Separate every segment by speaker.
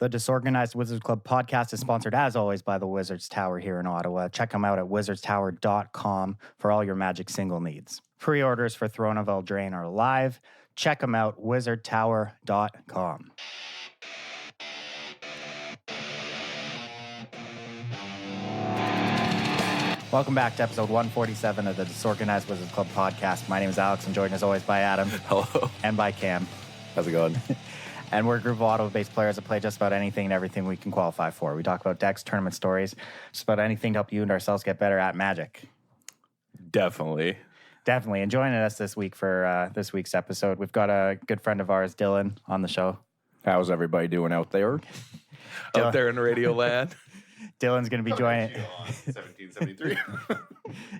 Speaker 1: The Disorganized Wizards Club podcast is sponsored, as always, by the Wizards Tower here in Ottawa. Check them out at wizardstower.com for all your Magic single needs. Pre-orders for Throne of Eldraine are live. Check them out, wizardtower.com. Welcome back to episode 147 of the Disorganized Wizards Club podcast. My name is Alex. I'm joined as always by Adam.
Speaker 2: Hello.
Speaker 1: And by Cam.
Speaker 2: How's it going?
Speaker 1: And we're a group of Ottawa-based players that play just about anything and everything we can qualify for. We talk about decks, tournament stories, just about anything to help you and ourselves get better at Magic.
Speaker 2: Definitely.
Speaker 1: And joining us this week for this week's episode, we've got a good friend of ours, Dylan, on the show.
Speaker 3: How's everybody doing out there?
Speaker 2: Out there in Radio Land.
Speaker 1: Dylan's going to be joining.
Speaker 2: 1773.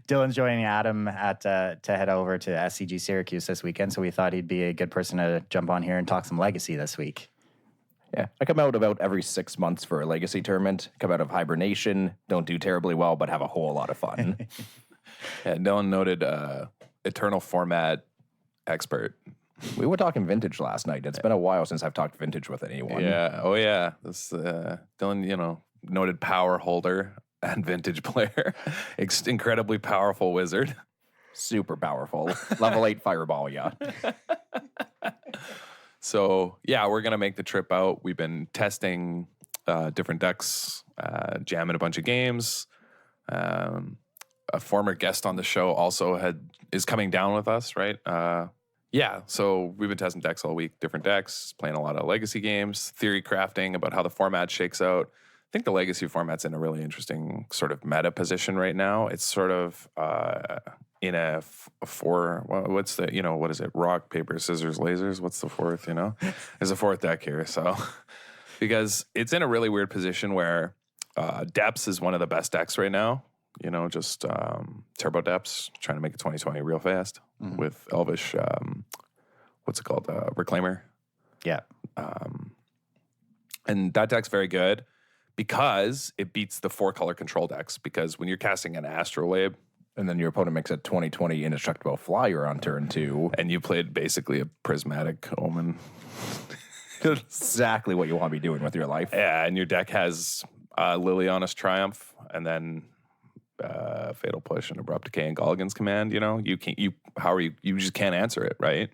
Speaker 1: Dylan's joining Adam to head over to SCG Syracuse this weekend, so we thought he'd be a good person to jump on here and talk some Legacy this week.
Speaker 3: Yeah, I come out about every 6 months for a Legacy tournament. Come out of hibernation, don't do terribly well, but have a whole lot of fun.
Speaker 2: Yeah, Dylan noted eternal format expert.
Speaker 3: We were talking vintage last night. It's been a while since I've talked vintage with anyone.
Speaker 2: Yeah. Oh, yeah. This Dylan, noted power holder and vintage player. Incredibly powerful wizard.
Speaker 3: Super powerful. Level 8 fireball, yeah.
Speaker 2: So, yeah, we're going to make the trip out. We've been testing different decks, jamming a bunch of games. A former guest on the show also is coming down with us, right? Yeah, so we've been testing decks all week, different decks, playing a lot of Legacy games, theory crafting about how the format shakes out. I think the Legacy format's in a really interesting sort of meta position right now. It's sort of in a what's the, what is it? Rock, paper, scissors, lasers. What's the fourth, There's a fourth deck here. So, because it's in a really weird position where Depths is one of the best decks right now. Just Turbo Depths, trying to make a 2020 real fast with Elvish, what's it called? Reclaimer.
Speaker 1: Yeah.
Speaker 2: And that deck's very good because it beats the 4-color control decks. Because when you're casting an Astrolabe,
Speaker 3: and then your opponent makes a 2020 indestructible flyer on turn 2.
Speaker 2: and you played basically a prismatic omen.
Speaker 3: Exactly what you want to be doing with your life.
Speaker 2: Yeah, and your deck has Liliana's Triumph, and then Fatal Push and Abrupt Decay and Gulligan's Command. You just can't answer it, right?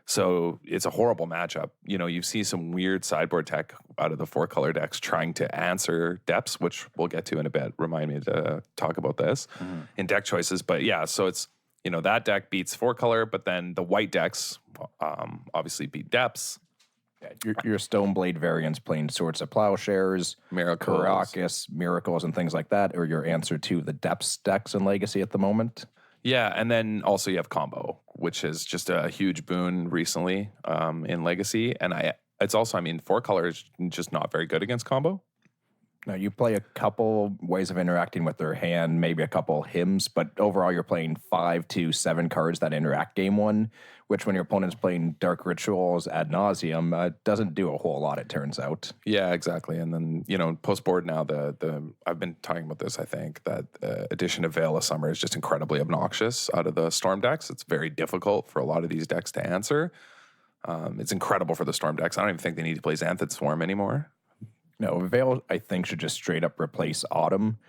Speaker 2: So it's a horrible matchup. You see some weird sideboard tech out of the 4-color decks trying to answer Depths, which we'll get to in a bit. Remind me to talk about this in deck choices. But yeah, so it's, that deck beats 4-color, but then the white decks obviously beat Depths.
Speaker 3: Yeah, your Stoneblade variants playing Swords of Plowshares,
Speaker 2: Miracles.
Speaker 3: Karakas, Miracles, and things like that, or your answer to the Depths decks in Legacy at the moment.
Speaker 2: Yeah, and then also you have Combo, which is just a huge boon recently in Legacy. And it's also, 4-color is just not very good against Combo.
Speaker 3: Now, you play a couple ways of interacting with their hand, maybe a couple hymns, but overall you're playing 5 to 7 cards that interact game 1, which when your opponent's playing Dark Rituals ad nauseum, doesn't do a whole lot, it turns out.
Speaker 2: Yeah, exactly. And then, post-board now, I've been talking about this, I think, that addition of Veil of Summer is just incredibly obnoxious out of the Storm decks. It's very difficult for a lot of these decks to answer. It's incredible for the Storm decks. I don't even think they need to play Xanthid Swarm anymore.
Speaker 3: No, Veil, I think, should just straight up replace Autumn.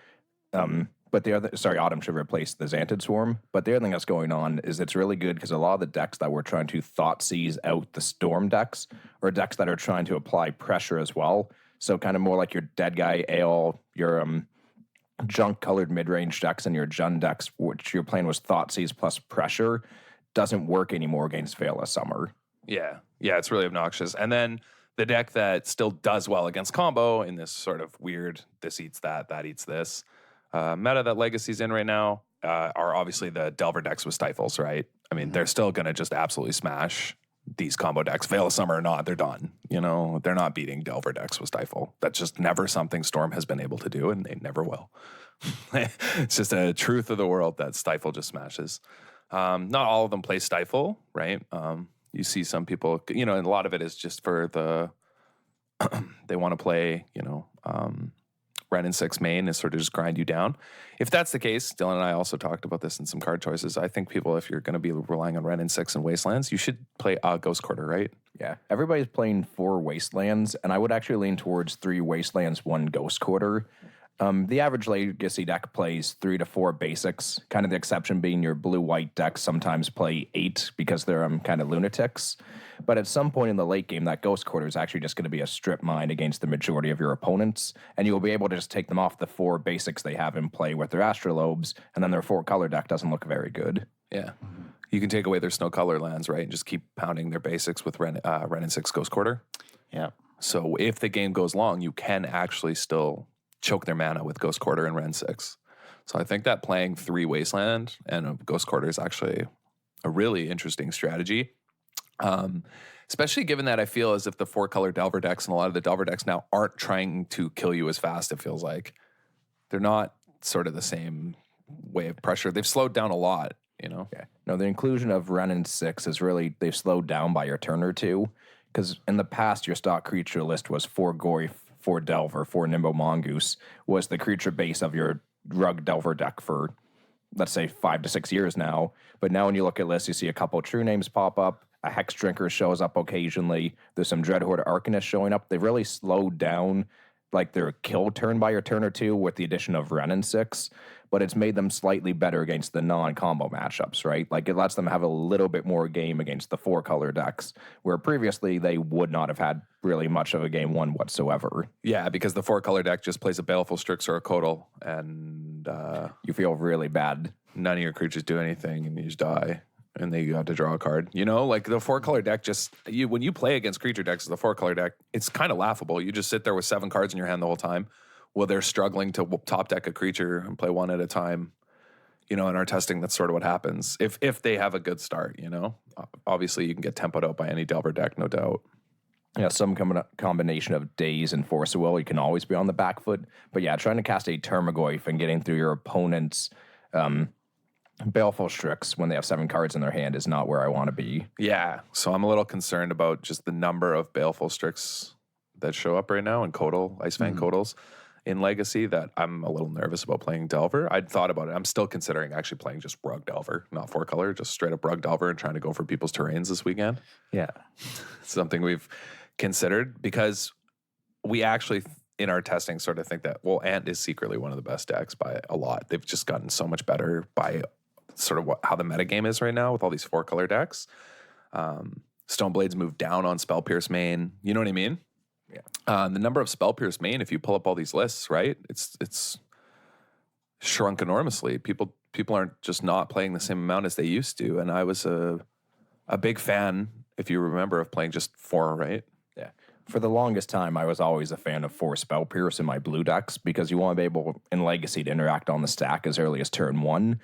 Speaker 3: Autumn should replace the Xanthid Swarm. But the other thing that's going on is it's really good because a lot of the decks that we're trying to Thoughtseize out the Storm decks are decks that are trying to apply pressure as well. So kind of more like your Dead Guy Ale, your junk-colored mid-range decks and your Jund decks, which you're playing was Thoughtseize plus pressure, doesn't work anymore against Veil of Summer.
Speaker 2: Yeah, it's really obnoxious. And then the deck that still does well against Combo in this sort of weird, this eats that, that eats this meta that Legacy's in right now are obviously the Delver decks with Stifles, right? They're still going to just absolutely smash these combo decks. Veil of Summer or not, they're done. They're not beating Delver decks with Stifle. That's just never something Storm has been able to do, and they never will. It's just a truth of the world that Stifle just smashes. Not all of them play Stifle, right? You see some people, and a lot of it is just for they want to play, Ren and 6 main is sort of just grind you down. If that's the case, Dylan and I also talked about this in some card choices. I think people, if you're going to be relying on Ren and 6 and Wastelands, you should play Ghost Quarter, right?
Speaker 3: Yeah, everybody's playing 4 Wastelands, and I would actually lean towards 3 Wastelands, 1 Ghost Quarter. The average Legacy deck plays 3 to 4 basics, kind of the exception being your blue-white decks sometimes play 8 because they're kind of lunatics. But at some point in the late game, that Ghost Quarter is actually just going to be a strip mine against the majority of your opponents, and you'll be able to just take them off the 4 basics they have in play with their Astrolobes, and then their 4-color deck doesn't look very good.
Speaker 2: Yeah. You can take away their snow color lands, right, and just keep pounding their basics with Ren and 6 Ghost Quarter.
Speaker 1: Yeah.
Speaker 2: So if the game goes long, you can actually still choke their mana with Ghost Quarter and Ren 6. So I think that playing 3 Wasteland and a Ghost Quarter is actually a really interesting strategy. Especially given that I feel as if the 4-color Delver decks and a lot of the Delver decks now aren't trying to kill you as fast, it feels like. They're not sort of the same way of pressure. They've slowed down a lot.
Speaker 3: Yeah. No, the inclusion of Ren and 6 is really, they've slowed down by your turn or two. Because in the past, your stock creature list was 4 Goyf, 4 Delver, 4 Nimbo Mongoose, was the creature base of your Rug Delver deck for, let's say, 5 to 6 years now. But now when you look at lists, you see a couple True Names pop up, a Hex Drinker shows up occasionally, there's some Dreadhorde Arcanist showing up. They've really slowed down like their kill turn by your turn or two with the addition of Ren and 6. But it's made them slightly better against the non-combo matchups, right? Like, it lets them have a little bit more game against the 4-color decks, where previously they would not have had really much of a game one whatsoever.
Speaker 2: Yeah, because the 4-color deck just plays a Baleful Strix or a Codal, and
Speaker 3: you feel really bad.
Speaker 2: None of your creatures do anything, and you just die, and then you have to draw a card. Like, the 4-color deck when you play against creature decks with the 4-color deck, it's kind of laughable. You just sit there with 7 cards in your hand the whole time. Well, they're struggling to top deck a creature and play one at a time. In our testing, that's sort of what happens. If they have a good start, Obviously, you can get tempoed out by any Delver deck, no doubt.
Speaker 3: Yeah, some combination of Daze and Force of Will, you can always be on the back foot. But yeah, trying to cast a Termagoyf and getting through your opponent's Baleful Strix when they have 7 cards in their hand is not where I want to be.
Speaker 2: Yeah, so I'm a little concerned about just the number of Baleful Strix that show up right now in Codal, Icefang Codals. In Legacy, that I'm a little nervous about playing Delver. I'd thought about it. I'm still considering actually playing just Rug Delver, not 4-color, just straight up Rug Delver and trying to go for people's terrains this weekend.
Speaker 1: Yeah.
Speaker 2: Something we've considered because we actually, in our testing, sort of think that, Ant is secretly one of the best decks by a lot. They've just gotten so much better by sort of how the metagame is right now with all these 4-color decks. Stoneblade's moved down on Spell Pierce main. You know what I mean?
Speaker 3: Yeah.
Speaker 2: The number of Spell Pierce main, if you pull up all these lists, right, it's shrunk enormously. People aren't just not playing the same amount as they used to. And I was a big fan, if you remember, of playing just 4, right?
Speaker 3: Yeah. For the longest time, I was always a fan of 4 Spell Pierce in my blue decks because you want to be able, in Legacy, to interact on the stack as early as turn 1.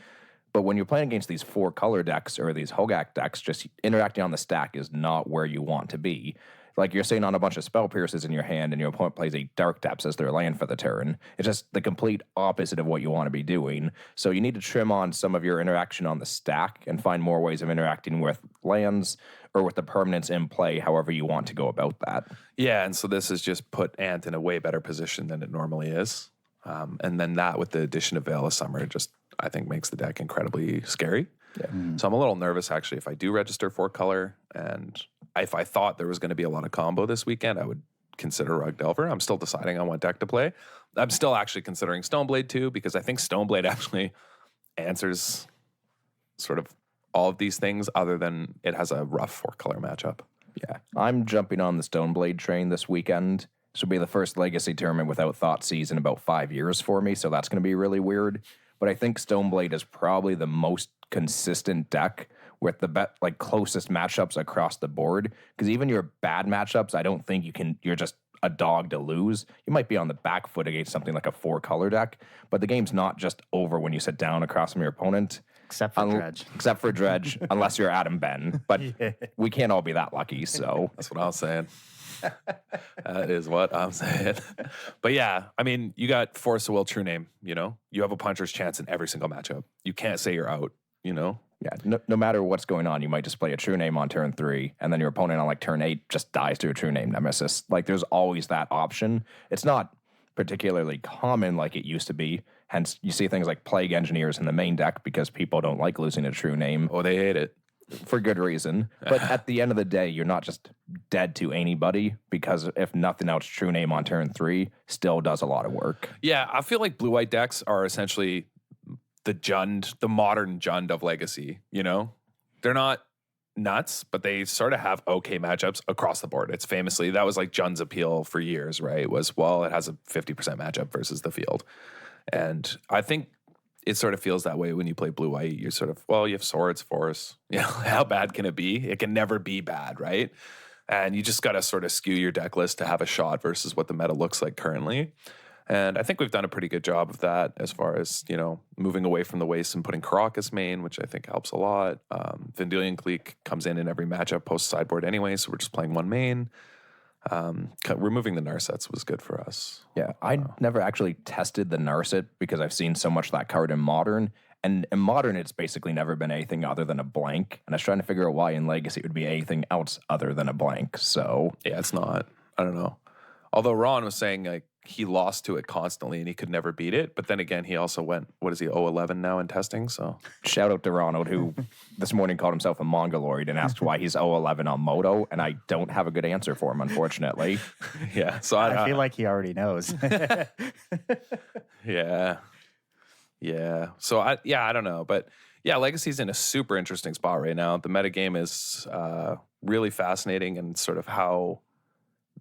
Speaker 3: But when you're playing against these 4-color decks or these Hogak decks, just interacting on the stack is not where you want to be. Like, you're sitting on a bunch of Spell Pierces in your hand and your opponent plays a Dark Depths as their land for the turn. It's just the complete opposite of what you want to be doing. So you need to trim on some of your interaction on the stack and find more ways of interacting with lands or with the permanents in play, however you want to go about that.
Speaker 2: Yeah, and so this has just put Ant in a way better position than it normally is. And then that with the addition of Veil of Summer just, I think, makes the deck incredibly scary.
Speaker 3: Yeah.
Speaker 2: So I'm a little nervous, actually, if I do register 4-color, and if I thought there was going to be a lot of combo this weekend, I would consider Rug Delver. I'm still deciding on what deck to play. I'm still actually considering Stoneblade too, because I think Stoneblade actually answers sort of all of these things other than it has a rough 4-color matchup.
Speaker 3: Yeah. I'm jumping on the Stoneblade train this weekend. This will be the first Legacy tournament without Thoughtseize in about 5 years for me, so that's going to be really weird. But I think Stoneblade is probably the most consistent deck with the closest matchups across the board. Because even your bad matchups, I don't think you're just a dog to lose. You might be on the back foot against something like a 4-color deck, but the game's not just over when you sit down across from your opponent.
Speaker 1: Except for Dredge.
Speaker 3: Except for Dredge, unless you're Adam Ben. But we can't all be that lucky, so.
Speaker 2: That's what I was saying. That is what I'm saying. But yeah, I mean, you got Force of Will, True Name, You have a puncher's chance in every single matchup. You can't say you're out,
Speaker 3: Yeah, no matter what's going on, you might just play a True Name on turn 3, and then your opponent on turn 8 just dies to a True Name Nemesis. There's always that option. It's not particularly common like it used to be. Hence, you see things like Plague Engineers in the main deck because people don't like losing a True Name.
Speaker 2: Oh, they hate it.
Speaker 3: for good reason. But at the end of the day, you're not just dead to anybody, because if nothing else, True Name on turn 3 still does a lot of work.
Speaker 2: Yeah, I feel like blue-white decks are essentially the modern Jund of Legacy, you know? They're not nuts, but they sort of have okay matchups across the board. It's famously, that was like Jund's appeal for years, right? Was, well, it has a 50% matchup versus the field. And I think it sort of feels that way when you play blue-white. You're sort of, well, you have swords, force. You know, how bad can it be? It can never be bad, right? And you just got to sort of skew your deck list to have a shot versus what the meta looks like currently. And I think we've done a pretty good job of that as far as, you know, moving away from the waste and putting Caracas main, which I think helps a lot. Vendilion Clique comes in every matchup post sideboard anyway, so we're just playing one main. Removing the Narsets was good for us.
Speaker 3: Yeah, I never actually tested the Narset because I've seen so much of that card in Modern. And in Modern, it's basically never been anything other than a blank. And I was trying to figure out why in Legacy it would be anything else other than a blank. So
Speaker 2: yeah, it's not. I don't know. Although Ron was saying like he lost to it constantly and he could never beat it. But then again, he also went, what is he, 0-11 now in testing? So
Speaker 3: shout out to Ronald, who this morning called himself a Mongoloid and asked why he's 0-11 on Moto. And I don't have a good answer for him, unfortunately.
Speaker 2: Yeah. So
Speaker 1: I feel like he already knows.
Speaker 2: Yeah. Yeah. So I don't know. But yeah, Legacy's in a super interesting spot right now. The metagame is really fascinating, and sort of how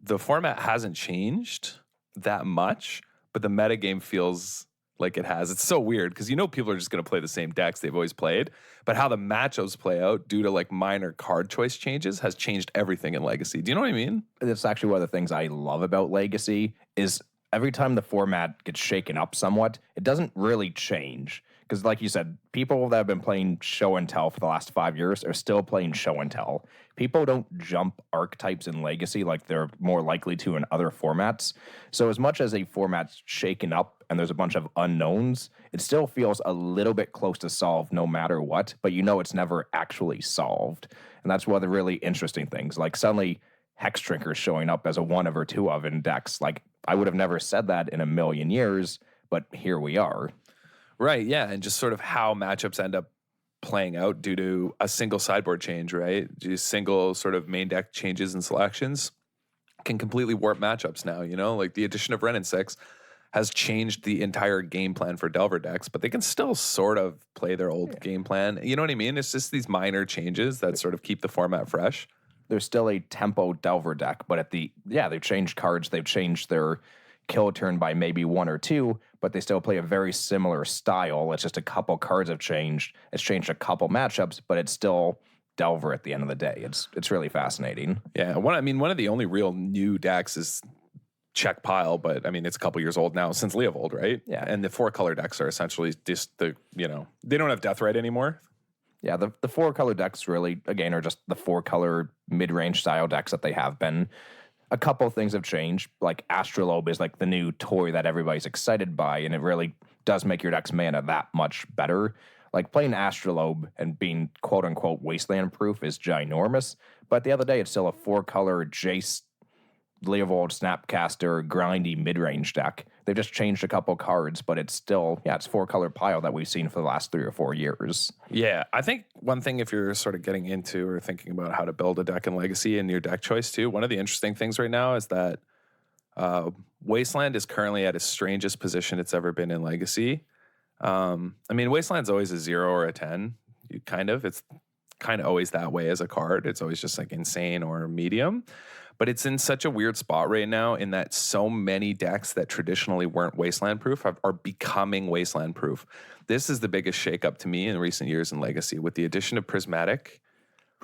Speaker 2: the format hasn't changed that much, but the metagame feels like it has. It's so weird because you know people are just going to play the same decks they've always played, but how the matchups play out due to like minor card choice changes has changed everything in Legacy. Do you know what I mean?
Speaker 3: That's actually one of the things I love about Legacy is every time the format gets shaken up somewhat, it doesn't really change. Because like you said, people that have been playing show and tell for the last 5 years are still playing show and tell. People don't jump archetypes in Legacy like they're more likely to in other formats. So as much as a format's shaken up and there's a bunch of unknowns, it still feels a little bit close to solve no matter what, but you know it's never actually solved. And that's one of the really interesting things. Like suddenly Hex Trinker's showing up as a one of or two of in decks. Like I would have never said that in a million years, but here we are.
Speaker 2: Right, yeah, and just sort of how matchups end up playing out due to a single sideboard change, right? Just single sort of main deck changes and selections can completely warp matchups now, you know? Like the addition of Wrenn and 6 has changed the entire game plan for Delver decks, but they can still sort of play their old game plan. You know what I mean? It's just these minor changes that sort of keep the format fresh.
Speaker 3: There's still a tempo Delver deck, but they've changed cards, they've changed their kill turn by maybe one or two, but they still play a very similar style. It's just a couple cards have changed. It's changed a couple matchups, but it's still Delver at the end of the day. It's really fascinating.
Speaker 2: Yeah, one of the only real new decks is Check Pile, but I mean it's a couple years old now since Leovold, right?
Speaker 3: Yeah,
Speaker 2: and the 4-color decks are essentially just they don't have Death Right anymore.
Speaker 3: Yeah, the 4-color decks really again are just the 4-color mid-range style decks that they have been. A couple of things have changed, like Astrolabe is like the new toy that everybody's excited by, and it really does make your deck's mana that much better. Like playing Astrolabe and being quote-unquote wasteland-proof is ginormous, but at the other day, it's still a 4-color Jace, Leovold, Snapcaster, grindy mid-range deck. They've just changed a couple cards, but it's still, it's 4-color pile that we've seen for the last 3 or 4 years.
Speaker 2: Yeah, I think one thing if you're sort of getting into or thinking about how to build a deck in Legacy and your deck choice too, one of the interesting things right now is that Wasteland is currently at its strangest position it's ever been in Legacy. I mean, Wasteland's always a 0 or a 10. It's kind of always that way as a card. It's always just like insane or medium. But it's in such a weird spot right now in that so many decks that traditionally weren't Wasteland proof are becoming Wasteland proof. This is the biggest shakeup to me in recent years in Legacy with the addition of Prismatic,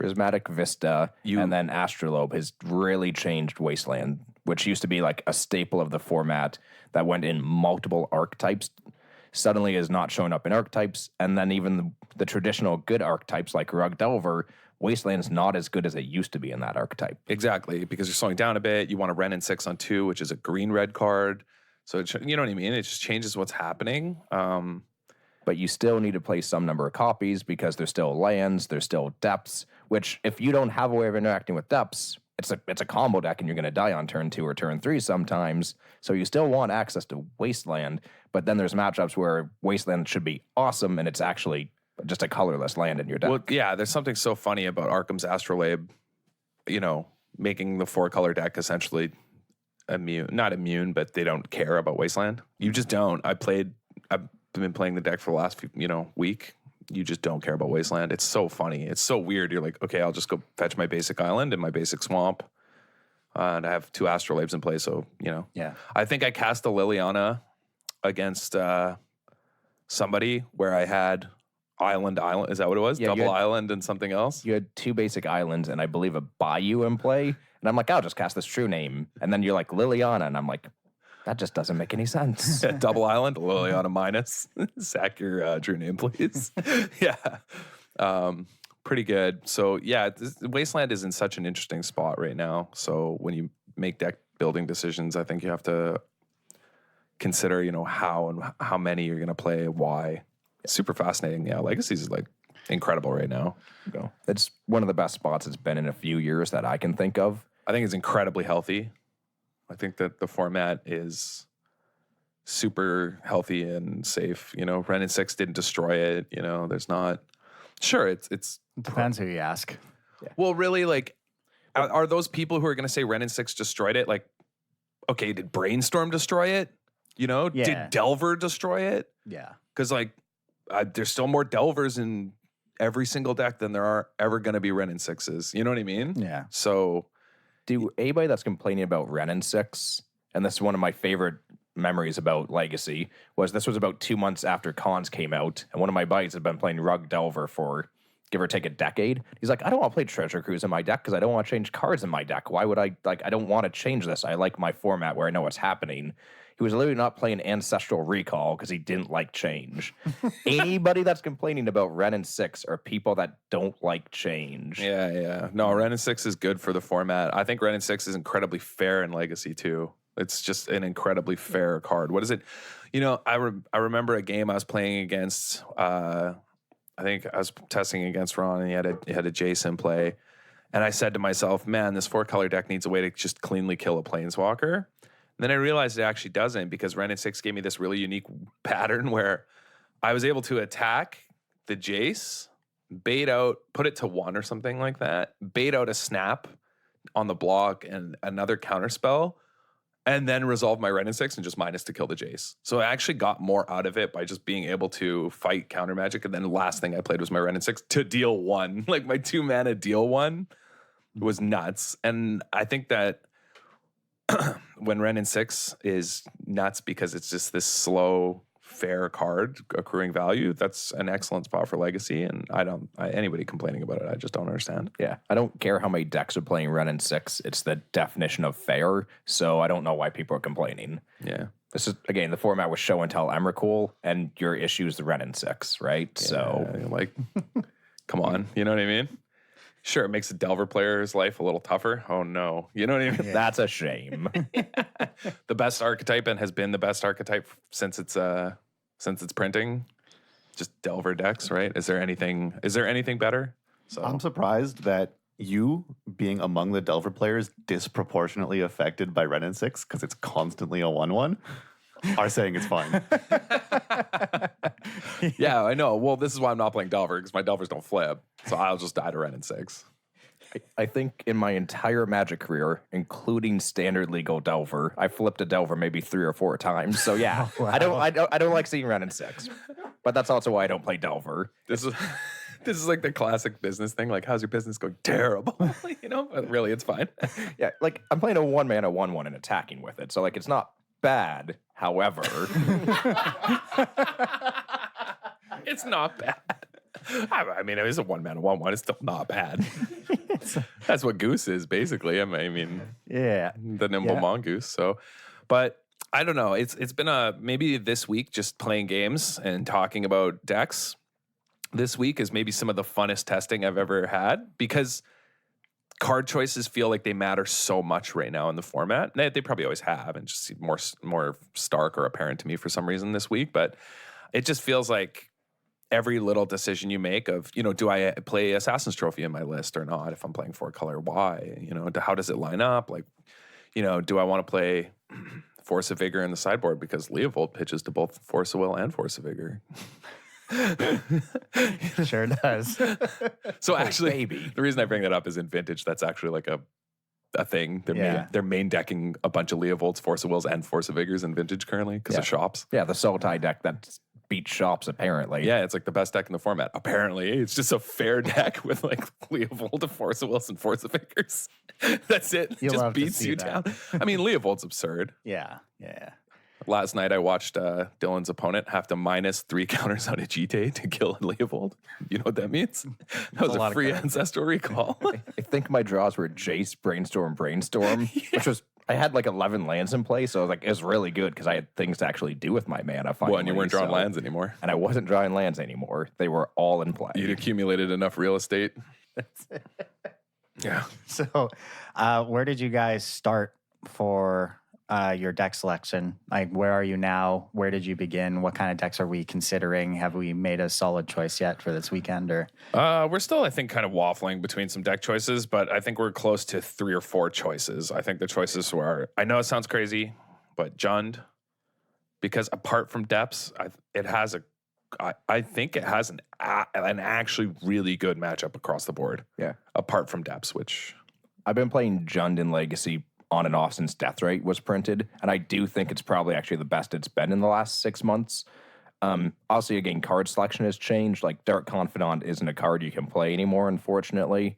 Speaker 3: Vista, and then Astrolabe has really changed Wasteland, which used to be like a staple of the format that went in multiple archetypes. Suddenly is not showing up in archetypes, and then even the traditional good archetypes like Rug Delver, Wasteland's not as good as it used to be in that archetype.
Speaker 2: Exactly, because you're slowing down a bit. You want a Wrenn and 6 on 2, which is a green-red card. So, you know what I mean? It just changes what's happening.
Speaker 3: But you still need to play some number of copies because there's still lands, there's still depths, which if you don't have a way of interacting with depths, it's a combo deck and you're going to die on turn 2 or turn 3 sometimes. So you still want access to Wasteland, but then there's matchups where Wasteland should be awesome and it's actually just a colorless land in your deck.
Speaker 2: Well, yeah, there's something so funny about Arkham's Astrolabe, making the 4-color deck essentially not immune, but they don't care about Wasteland. You just don't. I've been playing the deck for the last week. You just don't care about Wasteland. It's so funny. It's so weird. You're like, okay, I'll just go fetch my basic island and my basic swamp. And I have 2 Astrolabes in play, so,
Speaker 1: Yeah.
Speaker 2: I think I cast a Liliana against somebody where I had island. Is that what it was?
Speaker 3: Yeah,
Speaker 2: Double island and something else?
Speaker 3: You had 2 basic islands and I believe a Bayou in play. And I'm like, I'll just cast this true name. And then you're like, Liliana. And I'm like, that just doesn't make any sense.
Speaker 2: Yeah, double island, Liliana minus. Sack your true name, please. Yeah. Pretty good. So, yeah, Wasteland is in such an interesting spot right now. So when you make deck building decisions, I think you have to consider, how many you're going to play, why. Super fascinating. Yeah, Legacies is incredible right now.
Speaker 3: It's one of the best spots it's been in a few years that I can think of.
Speaker 2: I think it's incredibly healthy. I think that the format is super healthy and safe. Ren and 6 didn't destroy it. There's not. Sure, it's
Speaker 1: It depends who you ask.
Speaker 2: well, really, are those people who are going to say Ren and 6 destroyed it? Okay, did Brainstorm destroy it?
Speaker 1: Yeah.
Speaker 2: Did Delver destroy it?
Speaker 1: Yeah.
Speaker 2: Because there's still more Delvers in every single deck than there are ever going to be Ren and 6s. You know what I mean?
Speaker 1: Yeah.
Speaker 2: So,
Speaker 3: Do anybody that's complaining about Ren and 6, and this is one of my favorite memories about Legacy, this was about 2 months after Cons came out, and one of my buddies had been playing Rug Delver for give or take a decade. He's like, I don't want to play Treasure Cruise in my deck because I don't want to change cards in my deck. Why would I don't want to change this. I like my format where I know what's happening. He was literally not playing Ancestral Recall because he didn't like change. Anybody that's complaining about Ren and 6 are people that don't like change.
Speaker 2: yeah. No, Ren and 6 is good for the format. I think Ren and 6 is incredibly fair in Legacy, too. It's just an incredibly fair card. What is it? I remember a game I was playing against, I think I was testing against Ron, and he had a Jason play. And I said to myself, man, this 4-color deck needs a way to just cleanly kill a Planeswalker. And then I realized it actually doesn't, because Ren and 6 gave me this really unique pattern where I was able to attack the Jace, bait out, put it to 1 or something like that, bait out a snap on the block and another counterspell, and then resolve my Ren and 6 and just minus to kill the Jace. So I actually got more out of it by just being able to fight counter magic. And then the last thing I played was my Ren and 6 to deal 1. My 2-mana deal 1 was nuts. And I think that when Ren and 6 is nuts because it's just this slow, fair card accruing value, that's an excellent spot for Legacy. And anybody complaining about it, I just don't understand.
Speaker 3: Yeah, I don't care how many decks are playing Ren and 6. It's the definition of fair, so I don't know why people are complaining.
Speaker 2: Yeah.
Speaker 3: This is, again, the format was show and tell Emrakul, and your issue is the Ren and 6, right?
Speaker 2: Yeah,
Speaker 3: so,
Speaker 2: come on, you know what I mean? Sure, it makes the Delver player's life a little tougher. Oh no, you know what I mean?
Speaker 3: that's a shame.
Speaker 2: The best archetype, and has been the best archetype since its printing. Just Delver decks, right? Is there anything better? So
Speaker 4: I'm surprised that you, being among the Delver players disproportionately affected by Ren and 6 because it's constantly a 1/1, are saying it's fine.
Speaker 2: Yeah, I know. Well, this is why I'm not playing Delver, because my Delvers don't flip. So I'll just die to Ren and 6.
Speaker 3: I think in my entire Magic career, including standard legal Delver, I flipped a Delver maybe 3 or 4 times. So yeah,
Speaker 1: Wow.
Speaker 3: I don't like seeing Ren and 6, but that's also why I don't play Delver.
Speaker 2: This is like the classic business thing. How's your business going? Terrible. But really, it's fine.
Speaker 3: Yeah, I'm playing a 1-mana 1/1 and attacking with it, so it's not bad. However,
Speaker 2: It's not bad. I mean, it's a 1-mana 1/1. It's still not bad. That's what Goose is, basically. I mean,
Speaker 1: Yeah.
Speaker 2: the nimble mongoose. So, but I don't know. It's been maybe this week just playing games and talking about decks. This week is maybe some of the funnest testing I've ever had, because card choices feel like they matter so much right now in the format. They probably always have, and just more stark or apparent to me for some reason this week. But it just feels like every little decision you make of, do I play Assassin's Trophy in my list or not? If I'm playing 4-color, why? How does it line up? Do I want to play Force of Vigor in the sideboard because Leovold pitches to both Force of Will and Force of Vigor?
Speaker 1: Sure does.
Speaker 2: So actually,
Speaker 3: baby.
Speaker 2: the reason I bring that up is in Vintage, that's actually like a thing. They're main decking a bunch of Leovolds, Force of Wills, and Force of Vigors in Vintage currently because of shops.
Speaker 3: Yeah, the Sultai deck that beats shops, apparently.
Speaker 2: Yeah, it's like the best deck in the format. Apparently, it's just a fair deck with like Leovold, Force of Wills, and Force of Vigors. That's it.
Speaker 1: You'll
Speaker 2: Just
Speaker 1: love to
Speaker 2: beats
Speaker 1: see
Speaker 2: you
Speaker 1: that.
Speaker 2: down. I mean, Leovold's absurd.
Speaker 1: Yeah.
Speaker 2: Last night, I watched Dylan's opponent have to minus 3 counters on a GT to kill a Leovold. You know what that means? That was
Speaker 1: a lot
Speaker 2: a
Speaker 1: of
Speaker 2: free
Speaker 1: cards.
Speaker 2: ancestral recall.
Speaker 3: I think my draws were Jace, Brainstorm, which was, I had like 11 lands in play, so I was like, it was really good because I had things to actually do with my mana finally.
Speaker 2: Well, and you weren't drawing
Speaker 3: so-
Speaker 2: lands anymore.
Speaker 3: And I wasn't drawing lands anymore. They were all in play.
Speaker 2: You'd accumulated enough real estate. Yeah.
Speaker 1: So, where did you guys start for your deck selection? Like, where are you now? Where did you begin? What kind of decks are we considering? Have we made a solid choice yet for this weekend? Or
Speaker 2: We're still, I think, kind of waffling between some deck choices, but I think we're close to 3 or 4 choices. I think the choices were, I know it sounds crazy, but Jund, because apart from depths, I think it has an actually really good matchup across the board.
Speaker 3: Yeah.
Speaker 2: Apart from depths, which
Speaker 3: I've been playing Jund in Legacy on and off since Deathrite was printed, and I do think it's probably actually the best it's been in the last 6 months. Obviously, again, card selection has changed. Like, Dark Confidant isn't a card you can play anymore, unfortunately.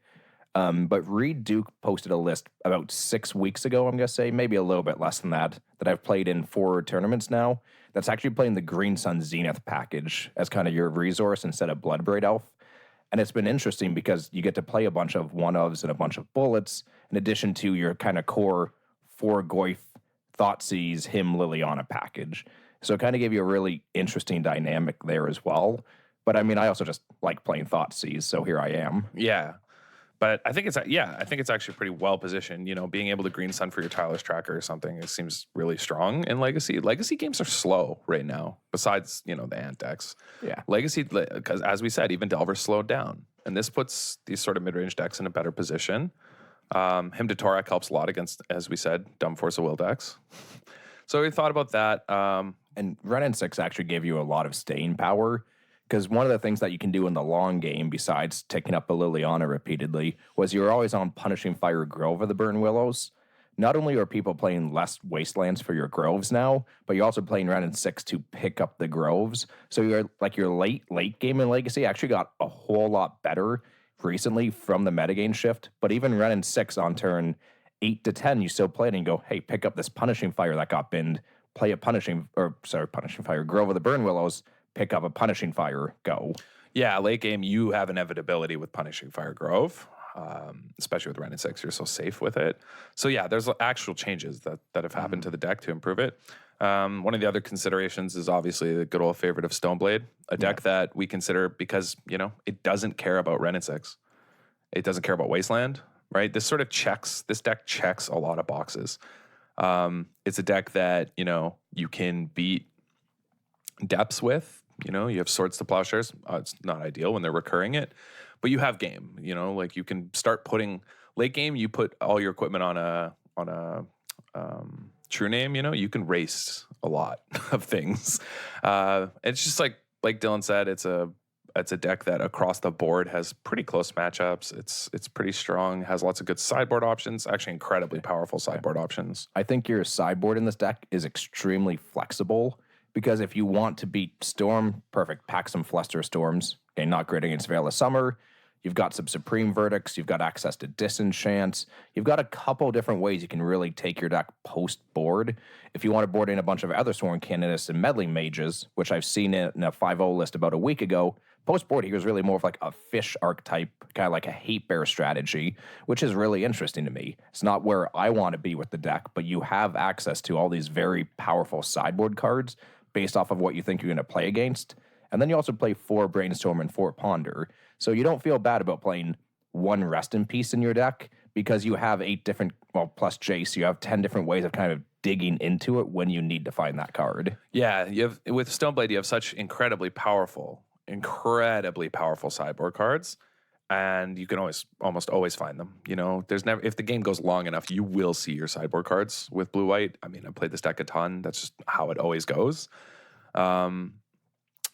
Speaker 3: But Reed Duke posted a list about 6 weeks ago, I'm going to say, maybe a little bit less than that I've played in 4 tournaments now. That's actually playing the Green Sun Zenith package as kind of your resource instead of Bloodbraid Elf. And it's been interesting because you get to play a bunch of one-ofs and a bunch of bullets in addition to your kind of core 4 Goyf, Thoughtseize, Him, Liliana package. So it kind of gave you a really interesting dynamic there as well. But I mean, I also just like playing Thoughtseize, so here I am.
Speaker 2: yeah. But I think it's actually pretty well positioned. You know, being able to Green Sun for your Tyler's Tracker or something, it seems really strong in Legacy. Legacy games are slow right now, besides, you know, the Ant decks.
Speaker 3: Yeah.
Speaker 2: Legacy, because as we said, even Delver's slowed down. And this puts these sort of mid-range decks in a better position. Him to Torak helps a lot against, as we said, dumb Force of Will decks. So we thought about that.
Speaker 3: And Renin 6 actually gave you a lot of staying power, because one of the things that you can do in the long game, besides ticking up a Liliana repeatedly, was you're always on Punishing Fire Grove of the Burn Willows. Not only are people playing less Wastelands for your Groves now, but you're also playing Renin 6 to pick up the Groves. So you're like your late game in Legacy actually got a whole lot better recently from the metagame shift. But even Renin 6 on turn 8 to 10, you still play it and go, hey, pick up this Punishing Fire that got binned, play a Punishing Fire Grove of the Burn Willows, pick up a Punishing Fire, go.
Speaker 2: Yeah, late game, you have inevitability with Punishing Fire Grove, especially with Renin 6. You're so safe with it. So yeah, there's actual changes that have happened to the deck to improve it. One of the other considerations is obviously the good old favorite of Stoneblade, a deck that we consider because, you know, it doesn't care about Renin 6. It doesn't care about Wasteland, right? This deck checks a lot of boxes. It's a deck that, you know, you can beat depths with. You know, you have Swords to Plowshares. It's not ideal when they're recurring it, but you have game. You know, like you can start putting late game. You put all your equipment on a True Name. You know, you can race a lot of things. It's just like Dylan said. It's a deck that across the board has pretty close matchups. It's pretty strong. Has lots of good sideboard options. Actually, incredibly powerful sideboard options.
Speaker 3: I think your sideboard in this deck is extremely flexible. Because if you want to beat Storm, perfect. Pack some Fluster Storms. Okay, not great against Veil of Summer. You've got some Supreme Verdicts. You've got access to Disenchants. You've got a couple different ways you can really take your deck post-board. If you want to board in a bunch of other Sworn Canonists and Meddling Mages, which I've seen in a 5-0 list about a week ago, post-board here is really more of like a fish archetype, kind of like a hate bear strategy, which is really interesting to me. It's not where I want to be with the deck, but you have access to all these very powerful sideboard cards based off of what you think you're going to play against. And then you also play 4 Brainstorm and 4 Ponder. So you don't feel bad about playing 1 Rest in Peace in your deck because you have 8 different, plus Jace, you have 10 different ways of kind of digging into it when you need to find that card.
Speaker 2: Yeah, with Stoneblade, you have such incredibly powerful sideboard cards, and you can almost always find them. You know, there's never, if the game goes long enough, you will see your sideboard cards with blue-white. I mean, I played this deck a ton. That's just how it always goes.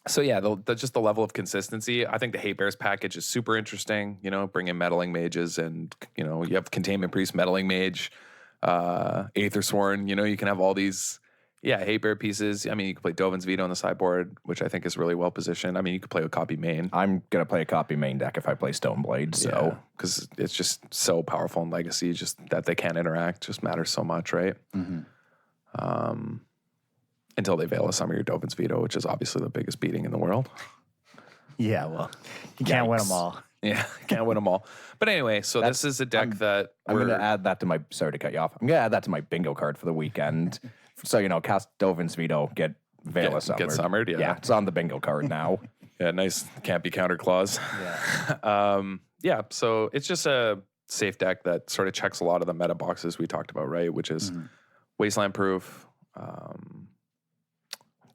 Speaker 2: So yeah, just the level of consistency. I think the Hate Bears package is super interesting. You know, bring in meddling mages, and you know, you have Containment Priest, meddling mage, Aethersworn. You know, you can have all these, Hate Bear pieces. I mean, you can play Dovin's Veto on the sideboard, which I think is really well positioned. I mean, you could play with copy main.
Speaker 3: I'm gonna play a copy main deck if I play Stoneblade. So
Speaker 2: because it's just so powerful in Legacy, just that they can't interact just matters so much, right? Until they Veil of Summer your Dovin's Veto, which is obviously the biggest beating in the world.
Speaker 1: Yeah, well, you can't win them all.
Speaker 2: Yeah, can't win them all. But anyway, so this is a deck that
Speaker 3: I'm going to add that to my. Sorry to cut you off. I'm going to add that to my bingo card for the weekend. So cast Dovin's Veto, get Veil of Summer.
Speaker 2: Get summered. Yeah,
Speaker 3: it's on the bingo card now.
Speaker 2: Yeah, nice can't be counter clause.
Speaker 1: Yeah.
Speaker 2: So it's just a safe deck that sort of checks a lot of the meta boxes we talked about, right? Which is wasteland proof.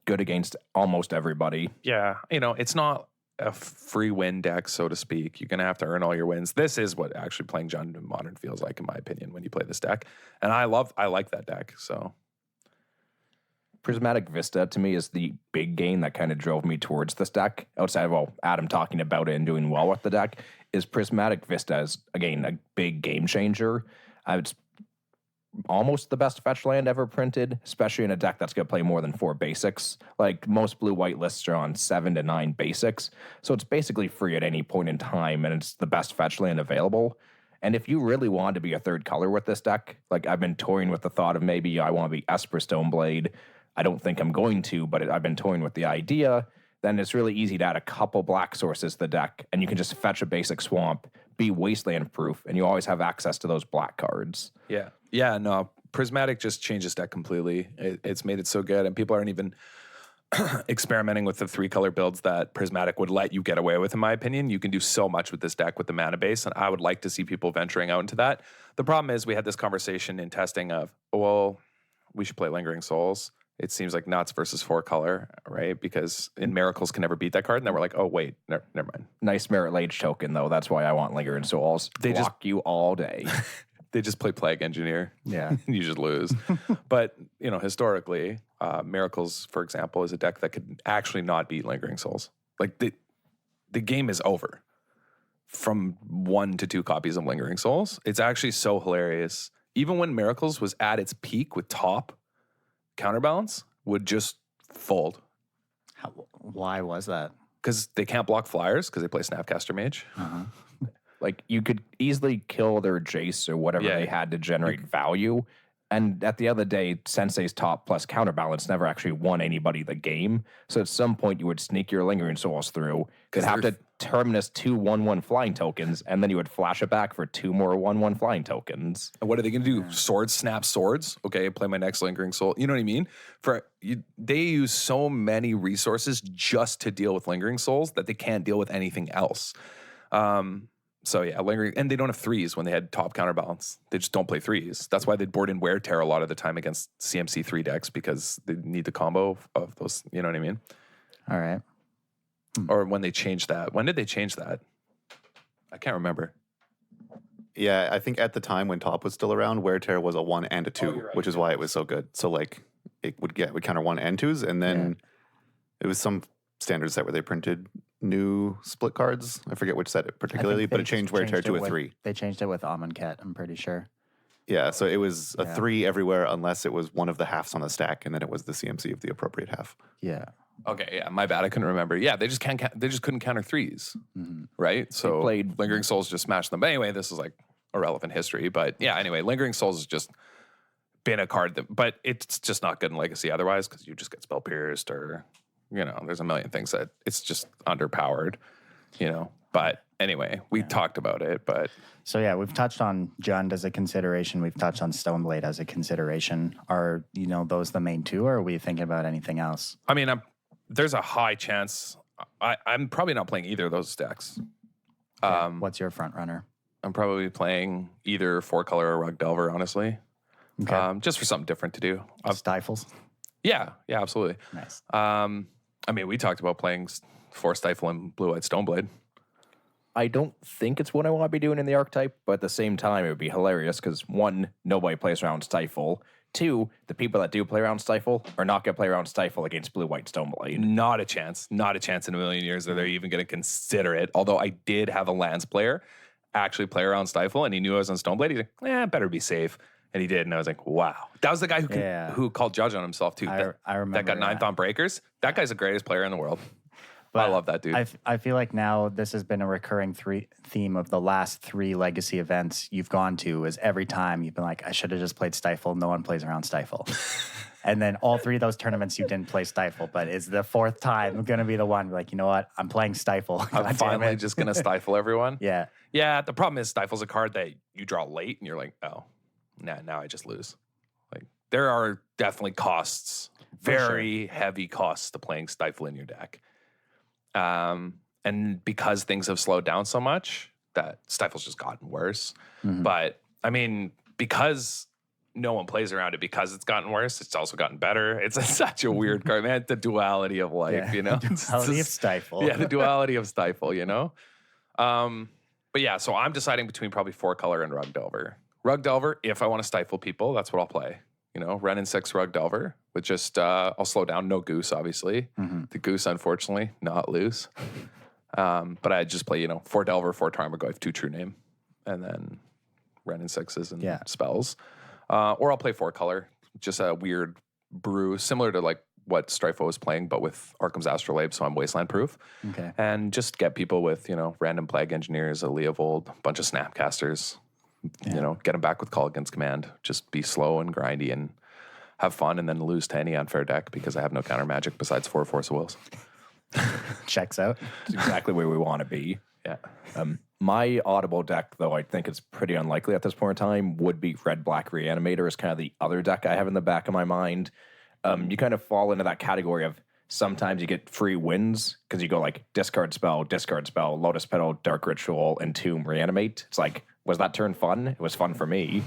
Speaker 3: Good against almost everybody.
Speaker 2: Yeah, it's not a free win deck, so to speak. You're going to have to earn all your wins. This is what actually playing John Modern feels like, in my opinion, when you play this deck. And I like that deck, so.
Speaker 3: Prismatic Vista, to me, is the big gain that kind of drove me towards this deck. Outside of, Adam talking about it and doing well with the deck, is Prismatic Vista is, again, a big game changer. It's almost the best fetch land ever printed, especially in a deck that's going to play more than 4 basics. Like, most blue-white lists are on 7 to 9 basics, so it's basically free at any point in time, and it's the best fetch land available. And if you really want to be a third color with this deck, like, I've been toying with the thought of maybe I want to be Esper Stoneblade. I don't think I'm going to, but I've been toying with the idea. Then it's really easy to add a couple black sources to the deck, and you can just fetch a basic swamp, be wasteland proof, and you always have access to those black cards.
Speaker 2: Yeah, no, Prismatic just changes deck completely. It's made it so good, and people aren't even experimenting with the 3-color builds that Prismatic would let you get away with, in my opinion. You can do so much with this deck with the mana base, and I would like to see people venturing out into that. The problem is we had this conversation in testing of, well, we should play Lingering Souls. It seems like nuts versus 4-color, right? Because in Miracles can never beat that card. And then we're like, oh, wait, never mind.
Speaker 3: Nice Merit Lage token, though. That's why I want Lingering Souls. They block you all day.
Speaker 2: They just play Plague Engineer.
Speaker 1: Yeah.
Speaker 2: You just lose. But, historically, Miracles, for example, is a deck that could actually not beat Lingering Souls. Like, the game is over from 1 to 2 copies of Lingering Souls. It's actually so hilarious. Even when Miracles was at its peak with top, Counterbalance would just fold.
Speaker 1: Why was that?
Speaker 2: Because they can't block flyers because they play Snapcaster Mage.
Speaker 3: Like, you could easily kill their Jace or whatever they had to generate value. And at the end of the day, Sensei's top plus Counterbalance never actually won anybody the game. So at some point, you would sneak your Lingering Souls through. You'd have to terminus 2 1/1 flying tokens, and then you would flash it back for 2 more 1/1 flying tokens.
Speaker 2: And what are they going to do? Swords, snap swords? Okay, play my next Lingering Soul. You know what I mean? They use so many resources just to deal with Lingering Souls that they can't deal with anything else. So yeah, Lingering, and they don't have 3s when they had top Counterbalance. They just don't play 3s. That's why they'd board in Wear Tear a lot of the time against CMC 3 decks, because they need the combo of those, you know what I mean?
Speaker 1: All right.
Speaker 2: Or when they changed that. When did they change that? I can't remember.
Speaker 4: Yeah, I think at the time when top was still around, Wear Tear was a 1 and a 2,
Speaker 2: right.
Speaker 4: which is why it was so good. So like it would counter 1 and 2s, and then it was some standard set where they printed new split cards. I forget which set particularly, but it changed Wear Tear to a 3.
Speaker 1: They changed it with Amonkhet, I'm pretty sure.
Speaker 4: Yeah, so it was a 3 everywhere unless it was one of the halves on the stack, and then it was the CMC of the appropriate half.
Speaker 1: Yeah.
Speaker 2: Okay, yeah, my bad. I couldn't remember. Yeah, they just couldn't counter 3s, right? So
Speaker 3: played
Speaker 2: Lingering Souls just smashed them. But anyway, this is like irrelevant history. But yeah, anyway, Lingering Souls has just been a card that, but it's just not good in Legacy otherwise, because you just get spell pierced, or there's a million things that it's just underpowered, But anyway, we talked about it. But
Speaker 1: so yeah, we've touched on Jund as a consideration. We've touched on Stoneblade as a consideration. Are those the main 2, or are we thinking about anything else?
Speaker 2: I mean, there's a high chance I'm probably not playing either of those decks.
Speaker 1: What's your front runner?
Speaker 2: I'm probably playing either 4-color or Rug Delver, honestly.
Speaker 1: Okay.
Speaker 2: Just for something different to do.
Speaker 1: Stifles?
Speaker 2: Yeah, absolutely.
Speaker 1: Nice.
Speaker 2: I mean, we talked about playing 4 Stifle and Blue-Eyed Stoneblade.
Speaker 3: I don't think it's what I want to be doing in the archetype, but at the same time, it would be hilarious because 1, nobody plays around Stifle. 2, the people that do play around Stifle are not going to play around Stifle against Blue-White Stoneblade.
Speaker 2: Not a chance. Not a chance in a million years that they're even going to consider it. Although I did have a Lance player actually play around Stifle, and he knew I was on Stoneblade. He's like, better be safe. And he did, and I was like, wow. That was the guy who called judge on himself, too.
Speaker 1: I remember
Speaker 2: that got 9th on Breakers. That guy's the greatest player in the world.
Speaker 1: But
Speaker 2: I love that dude.
Speaker 1: I feel like now this has been a recurring theme of the last 3 Legacy events you've gone to is every time you've been like, I should have just played Stifle. No one plays around Stifle. And then all 3 of those tournaments you didn't play Stifle, but is the 4th time going to be the one like, you know what? I'm playing Stifle.
Speaker 2: I'm finally just going to stifle everyone.
Speaker 1: Yeah.
Speaker 2: Yeah, the problem is Stifle's a card that you draw late and you're like, oh, now I just lose. Like there are definitely costs, very heavy costs to playing Stifle in your deck. And because things have slowed down so much, that Stifle's just gotten worse. Mm-hmm. But I mean, because no one plays around it because it's gotten worse, it's also gotten better. It's such a weird card, man. The duality of life, you know?
Speaker 1: The duality of Stifle.
Speaker 2: Yeah, the duality of Stifle, you know? But yeah, so I'm deciding between probably 4-color and Rug Delver. Rug Delver, if I want to stifle people, that's what I'll play. You know, Ren and 6 Rug Delver with just, I'll slow down. No Goose, obviously. Mm-hmm. The Goose, unfortunately, not loose. But I just play, 4 Delver, 4 Tarmogoyf, 2 True Name, and then Ren and 6s and spells. Or I'll play 4-color, just a weird brew, similar to like what Strifo was playing, but with Arkham's Astrolabe, so I'm wasteland proof.
Speaker 1: Okay.
Speaker 2: And just get people with, random Plague Engineers, a Leovold, a bunch of Snapcasters, get them back with Call Against Command. Just be slow and grindy and have fun and then lose to any unfair deck because I have no counter magic besides 4 Force of Wills.
Speaker 1: Checks out.
Speaker 3: It's exactly where we want to be.
Speaker 2: Yeah.
Speaker 3: My audible deck, though I think it's pretty unlikely at this point in time, would be Red-Black Reanimator is kind of the other deck I have in the back of my mind. You kind of fall into that category of sometimes you get free wins because you go like discard spell, Lotus Petal, Dark Ritual, Entomb, Reanimate. It's like, was that turn fun? It was fun for me.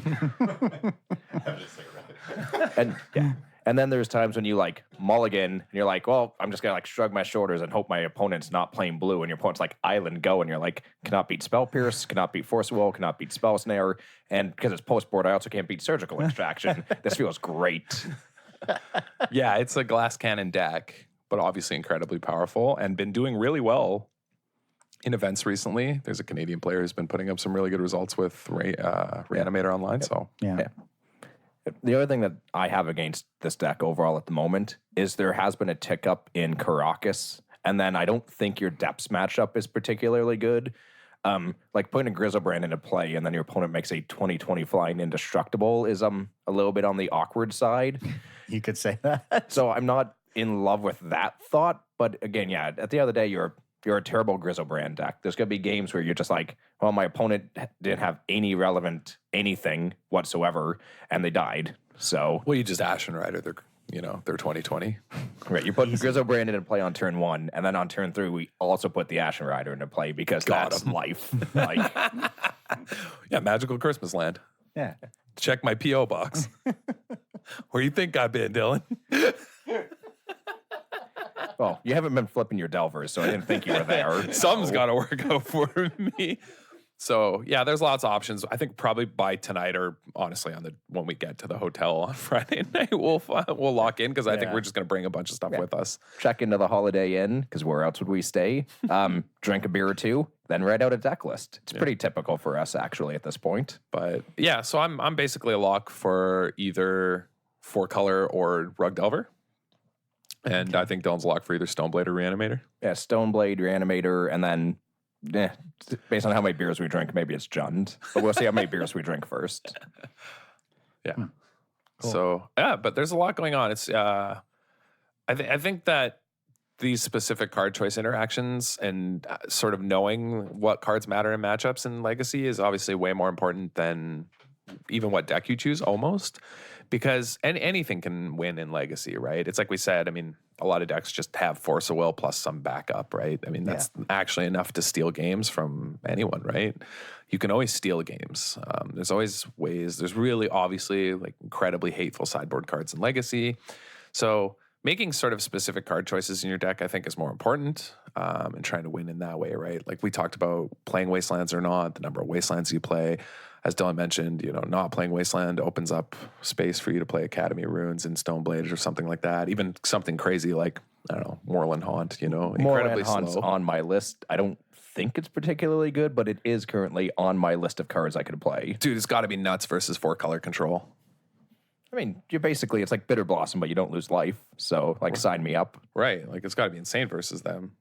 Speaker 3: And then there's times when you like mulligan and you're like, well, I'm just gonna like shrug my shoulders and hope my opponent's not playing blue. And your opponent's like Island Go, and you're like, cannot beat Spell Pierce, cannot beat Force Will, cannot beat Spell Snare, and because it's post board, I also can't beat Surgical Extraction. This feels great.
Speaker 2: Yeah, it's a glass cannon deck, but obviously incredibly powerful and been doing really well in events recently. There's a Canadian player who's been putting up some really good results with Reanimator online. So
Speaker 1: yeah.
Speaker 3: The other thing that I have against this deck overall at the moment is there has been a tick up in Karakas, and then I don't think your depths matchup is particularly good. Like putting a Grizzlebrand into play and then your opponent makes a 20/20 flying indestructible is a little bit on the awkward side.
Speaker 1: You could say that.
Speaker 3: So I'm not in love with that thought, but again, yeah, at the end of the day, you're a terrible Grizzlebrand deck. There's going to be games where you're just like, well, my opponent didn't have any relevant anything whatsoever, and they died. So,
Speaker 2: well, you just Ashen Rider their 20/20.
Speaker 3: Right, you put Grizzlebrand into play on turn 1, and then on turn 3, we also put the Ashen Rider into play because that's life. Like,
Speaker 2: yeah, magical Christmas land.
Speaker 1: Yeah.
Speaker 2: Check my P.O. box. Where you think I've been, Dylan?
Speaker 3: Well, you haven't been flipping your Delvers, so I didn't think you were there.
Speaker 2: Something's got to work out for me. So, yeah, there's lots of options. I think probably by tonight or honestly when we get to the hotel on Friday night, we'll lock in because I think we're just going to bring a bunch of stuff with us.
Speaker 3: Check into the Holiday Inn because where else would we stay? Drink a beer or 2, then write out a deck list. It's pretty typical for us actually at this point.
Speaker 2: But yeah, so I'm basically a lock for either 4-color or Rug Delver. And I think Dylan's a lock for either Stoneblade or Reanimator.
Speaker 3: Yeah, Stoneblade, Reanimator, and then based on how many beers we drink, maybe it's Jund. But we'll see how many beers we drink first.
Speaker 2: Yeah. Cool. So, yeah, but there's a lot going on. It's I think that these specific card choice interactions and sort of knowing what cards matter in matchups in Legacy is obviously way more important than even what deck you choose almost. Because anything can win in Legacy, right? It's like we said, I mean, a lot of decks just have Force of Will plus some backup, right? I mean, that's actually enough to steal games from anyone, right? You can always steal games. There's always ways. There's really obviously like incredibly hateful sideboard cards in Legacy. So making sort of specific card choices in your deck, I think, is more important, and trying to win in that way, right? Like we talked about playing Wastelands or not, the number of Wastelands you play. As Dylan mentioned, not playing Wasteland opens up space for you to play Academy Runes and Stoneblade or something like that. Even something crazy like, I don't know, Moorland Haunt, incredibly
Speaker 3: Moorland Haunt's
Speaker 2: slow.
Speaker 3: on my list. I don't think it's particularly good, but it is currently on my list of cards I could play.
Speaker 2: Dude, it's got to be nuts versus 4-color control.
Speaker 3: I mean, it's like Bitter Blossom, but you don't lose life. So, sign me up.
Speaker 2: Right. Like, it's got to be insane versus them.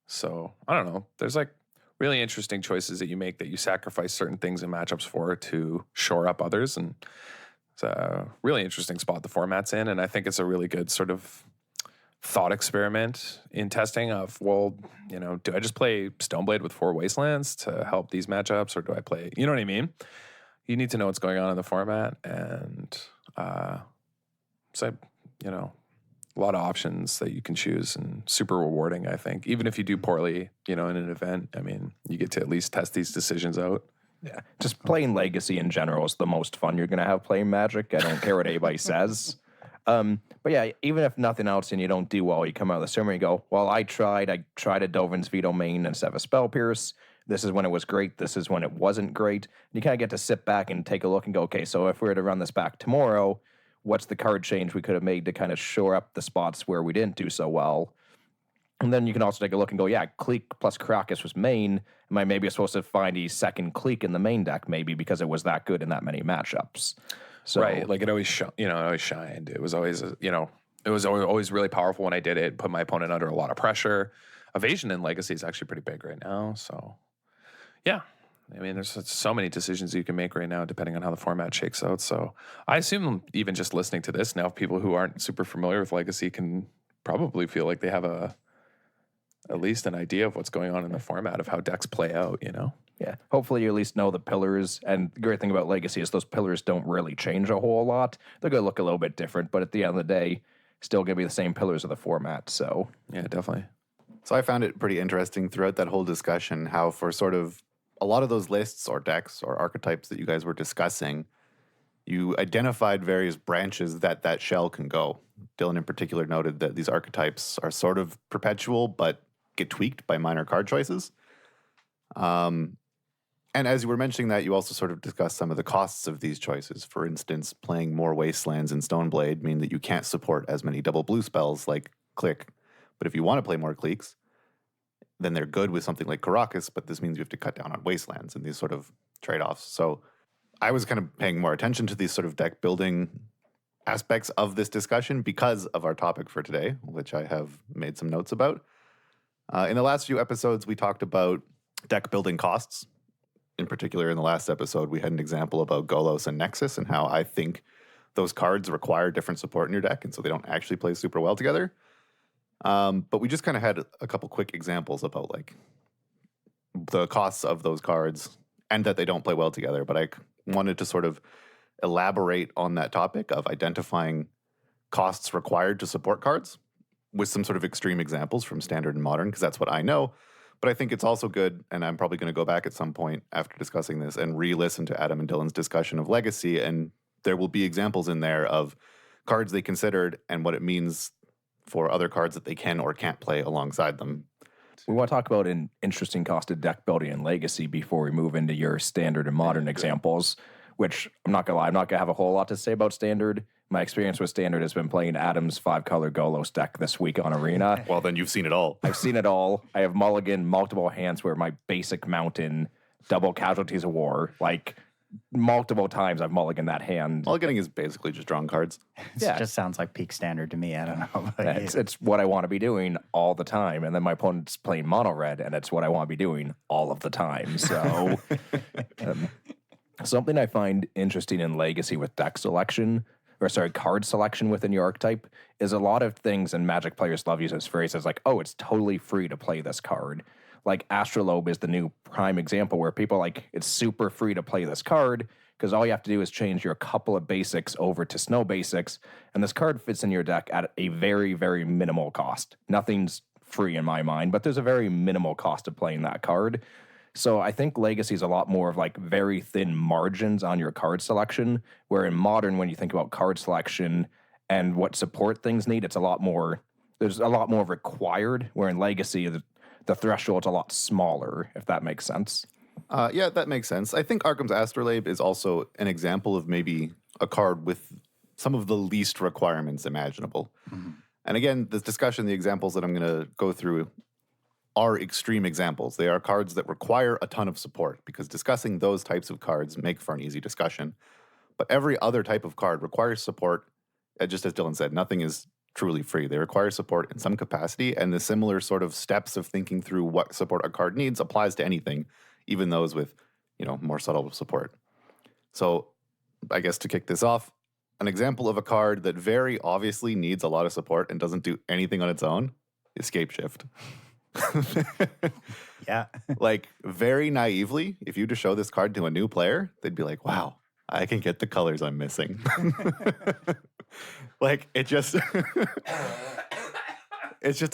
Speaker 2: So, I don't know. There's, really interesting choices that you make that you sacrifice certain things in matchups for to shore up others. And it's a really interesting spot the format's in. And I think it's a really good sort of thought experiment in testing of, do I just play Stoneblade with 4 Wastelands to help these matchups? Or do I play, you know what I mean? You need to know what's going on in the format, and a lot of options that you can choose, and super rewarding, I think. Even if you do poorly, in an event, I mean, you get to at least test these decisions out.
Speaker 3: Yeah, just playing Legacy in general is the most fun you're going to have playing Magic. I don't care what anybody says. But yeah, even if nothing else and you don't do well, you come out of the ceremony and you go, well, I tried a Dovin's Veto main instead of a Spell Pierce. This is when it was great. This is when it wasn't great. And you kind of get to sit back and take a look and go, okay, so if we were to run this back tomorrow, what's the card change we could have made to kind of shore up the spots where we didn't do so well? And then you can also take a look and go, yeah, Clique plus Krakus was main. Am I maybe supposed to find a second Clique in the main deck maybe because it was that good in that many matchups? So,
Speaker 2: right. Like it always, it always shined. It was always, it was always really powerful when I did it, put my opponent under a lot of pressure. Evasion in Legacy is actually pretty big right now. So, yeah. I mean, there's so many decisions you can make right now depending on how the format shakes out. So I assume even just listening to this now, people who aren't super familiar with Legacy can probably feel like they have at least an idea of what's going on in the format of how decks play out,
Speaker 3: Yeah. Hopefully you at least know the pillars. And the great thing about Legacy is those pillars don't really change a whole lot. They're going to look a little bit different, but at the end of the day, still going to be the same pillars of the format. So,
Speaker 2: yeah, definitely.
Speaker 4: So I found it pretty interesting throughout that whole discussion how for sort of a lot of those lists or decks or archetypes that you guys were discussing, you identified various branches that shell can go. Dylan in particular noted that these archetypes are sort of perpetual but get tweaked by minor card choices. And as you were mentioning that, you also sort of discussed some of the costs of these choices. For instance, playing more Wastelands in Stoneblade mean that you can't support as many double blue spells like Clique. But if you want to play more Cliques, then they're good with something like Karakas, but this means you have to cut down on Wastelands and these sort of trade-offs. So I was kind of paying more attention to these sort of deck building aspects of this discussion because of our topic for today, which I have made some notes about. In the last few episodes, we talked about deck building costs. In particular, in the last episode, we had an example about Golos and Nexus and how I think those cards require different support in your deck, and so they don't actually play super well together. But we just kind of had a couple quick examples about like the costs of those cards and that they don't play well together. But I wanted to sort of elaborate on that topic of identifying costs required to support cards with some sort of extreme examples from Standard and Modern, because that's what I know. But I think it's also good, and I'm probably going to go back at some point after discussing this and re-listen to Adam and Dylan's discussion of Legacy, and there will be examples in there of cards they considered and what it means for other cards that they can or can't play alongside them.
Speaker 3: We want to talk about an interesting cost of deck building and Legacy before we move into your Standard and Modern examples, which I'm not going to lie, I'm not going to have a whole lot to say about Standard. My experience with Standard has been playing Adam's 5-color Golos deck this week on Arena.
Speaker 4: Well, then you've seen it all.
Speaker 3: I've seen it all. I have mulligan multiple hands where my basic mountain, double Casualties of War, like multiple times I've mulliganed that hand.
Speaker 4: Mulliganing is basically just drawing cards.
Speaker 1: It just sounds like peak Standard to me. I don't know. But
Speaker 3: It's what I want to be doing all the time. And then my opponent's playing mono red, and it's what I want to be doing all of the time. So something I find interesting in Legacy with deck selection, card selection within your archetype, is a lot of things, and Magic players love using this phrase as like, oh, it's totally free to play this card. Like Astrolabe is the new prime example where people like, it's super free to play this card because all you have to do is change your couple of basics over to snow basics, and this card fits in your deck at a very, very minimal cost. Nothing's free in my mind, but there's a very minimal cost of playing that card. So I think Legacy is a lot more of like very thin margins on your card selection, where in Modern, when you think about card selection and what support things need, it's a lot more, there's a lot more required, where in Legacy, the threshold's a lot smaller, if that makes sense.
Speaker 4: Yeah, that makes sense. I think Arkham's Astrolabe is also an example of maybe a card with some of the least requirements imaginable. And again, this discussion, the examples that I'm going to go through are extreme examples. They are cards that require a ton of support, because discussing those types of cards make for an easy discussion. But every other type of card requires support. Just as Dylan said, nothing is truly free. They require support in some capacity, and the similar sort of steps of thinking through what support a card needs applies to anything, even those with, more subtle support. So I guess to kick this off, an example of a card that very obviously needs a lot of support and doesn't do anything on its own is Scapeshift.
Speaker 1: Yeah.
Speaker 4: Like, very naively, if you just show this card to a new player, they'd be like, wow, I can get the colors I'm missing. Like, it's just a